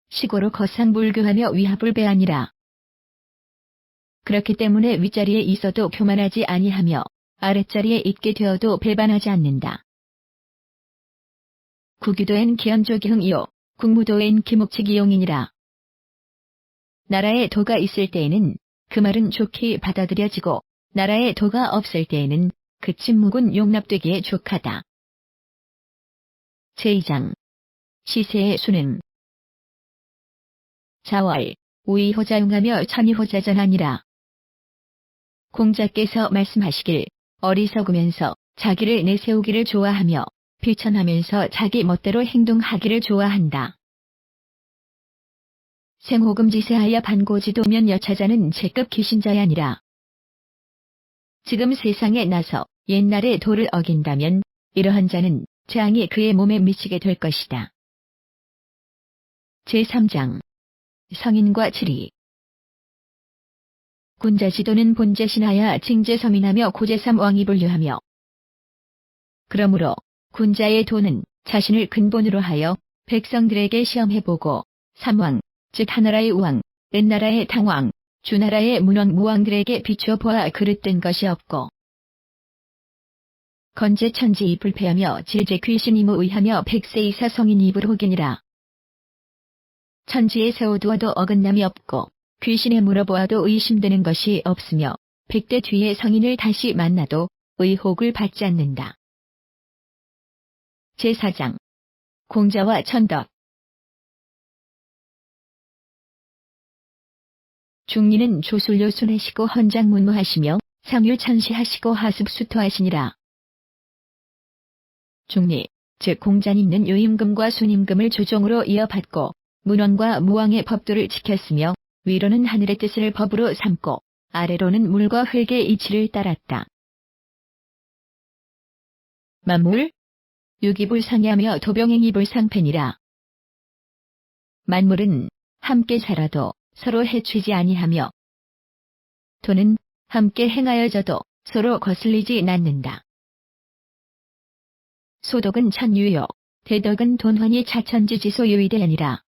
시고로 거상불교하며 위하불배하니라. 그렇기 때문에 윗자리에 있어도 교만하지 아니하며 아랫자리에 있게 되어도 배반하지 않는다. 구규도엔 기현조기흥이요 국무도엔 기묵치기용이니라. 나라에 도가 있을 때에는 그 말은 좋게 받아들여지고 나라에 도가 없을 때에는 그 침묵은 용납되기에 족하다. 제2장 시세의 수능. 자월 우이호자용하며 천이호자전하니라. 공자께서 말씀하시길 어리석으면서 자기를 내세우기를 좋아하며 비천하면서 자기 멋대로 행동하기를 좋아한다. 생호금지세하여 반고지도면 여차자는 제급 기신자야니라. 지금 세상에 나서 옛날의 도를 어긴다면 이러한 자는 재앙이 그의 몸에 미치게 될 것이다. 제3장 성인과 치리. 군자지도는 본제신하여 징제서민하며 고제삼왕이 분류하며 그러므로 군자의 도는 자신을 근본으로 하여 백성들에게 시험해보고 삼왕, 즉 하나라의 우왕, 은나라의 당왕, 주나라의 문왕 무왕들에게 비추어 보아 그릇된 것이 없고 건재 천지이 불패하며 질제 귀신이 무의하며 백세 이사 성인이 불혹이니라. 천지에 세워두어도 어긋남이 없고 귀신에 물어보아도 의심되는 것이 없으며 백대 뒤에 성인을 다시 만나도 의혹을 받지 않는다. 제4장 공자와 천덕. 중리는 조술료 순하시고 헌장문무하시며 상율천시하시고 하습수토하시니라. 중리, 즉 공자님은 요임금과 순임금을 조정으로 이어받고 문왕과 무왕의 법도를 지켰으며 위로는 하늘의 뜻을 법으로 삼고 아래로는 물과 흙의 이치를 따랐다. 만물, 유기불상이하며 도병행이불상패니라. 만물은 함께 살아도 서로 해치지 아니하며 도는 함께 행하여져도 서로 거슬리지 않는다. 소덕은 천유요, 대덕은 돈환이 차천지지소 유의대하니라.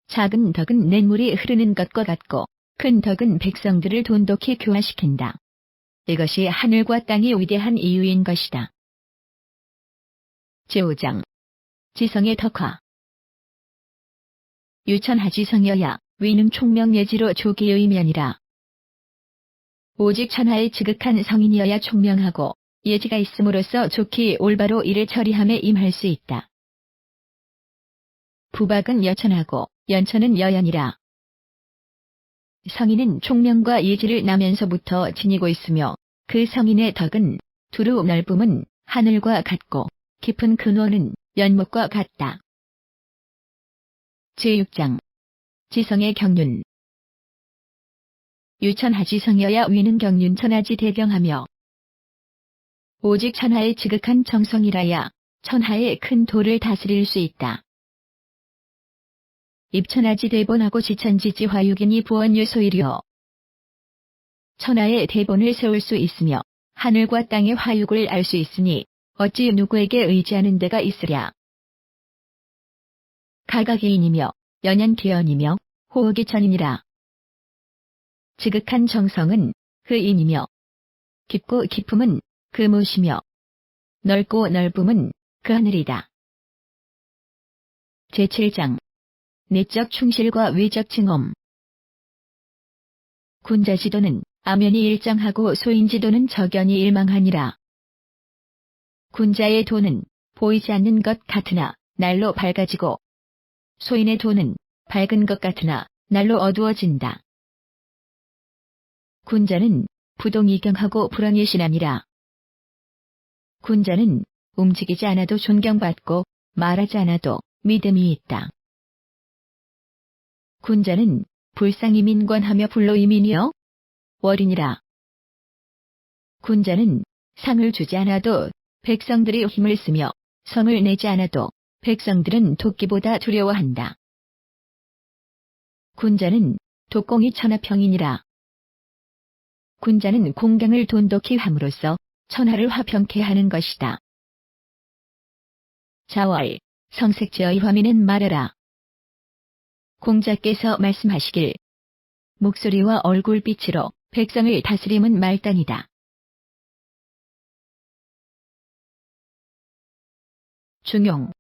작은 덕은 냇물이 흐르는 것과 같고 큰 덕은 백성들을 돈독히 교화시킨다. 이것이 하늘과 땅이 위대한 이유인 것이다. 제5장 지성의 덕화. 유천하지성여야 위는 총명예지로 조기의면이라. 오직 천하의 지극한 성인이어야 총명하고 예지가 있음으로써 좋게 올바로 일을 처리함에 임할 수 있다. 부박은 여천하고 연천은 여연이라. 성인은 총명과 예지를 나면서부터 지니고 있으며 그 성인의 덕은 두루 넓음은 하늘과 같고 깊은 근원은 연못과 같다. 제6장 지성의 경륜. 유천하지성여야 위는 경륜천하지 대경하며 오직 천하의 지극한 정성이라야 천하의 큰 도를 다스릴 수 있다. 입천하지 대본하고 지천지지 화유기니 부원유소이려. 천하의 대본을 세울 수 있으며 하늘과 땅의 화육을 알 수 있으니 어찌 누구에게 의지하는 데가 있으랴. 가각이인이며 연연기연이며 호흡기천이니라. 지극한 정성은 그 인이며 깊고 깊음은 그 무엇이며 넓고 넓음은 그 하늘이다. 제7장 내적 충실과 외적 증엄. 군자지도는 아면이 일정하고 소인지도는 적연이 일망하니라. 군자의 도는 보이지 않는 것 같으나 날로 밝아지고 소인의 도는 밝은 것 같으나 날로 어두워진다. 군자는 부동이경하고 불언일신하니라. 군자는 움직이지 않아도 존경받고 말하지 않아도 믿음이 있다. 군자는 불상이민관하며 불로이민이여 월이니라. 군자는 상을 주지 않아도 백성들이 힘을 쓰며 성을 내지 않아도 백성들은 도끼보다 두려워한다. 군자는 독공이 천하평이니라. 군자는 공경을 돈독히 함으로써 천하를 화평케 하는 것이다. 자월, 성색제의 화미는 말하라. 공자께서 말씀하시길 목소리와 얼굴빛으로 백성을 다스림은 말단이다. 중용,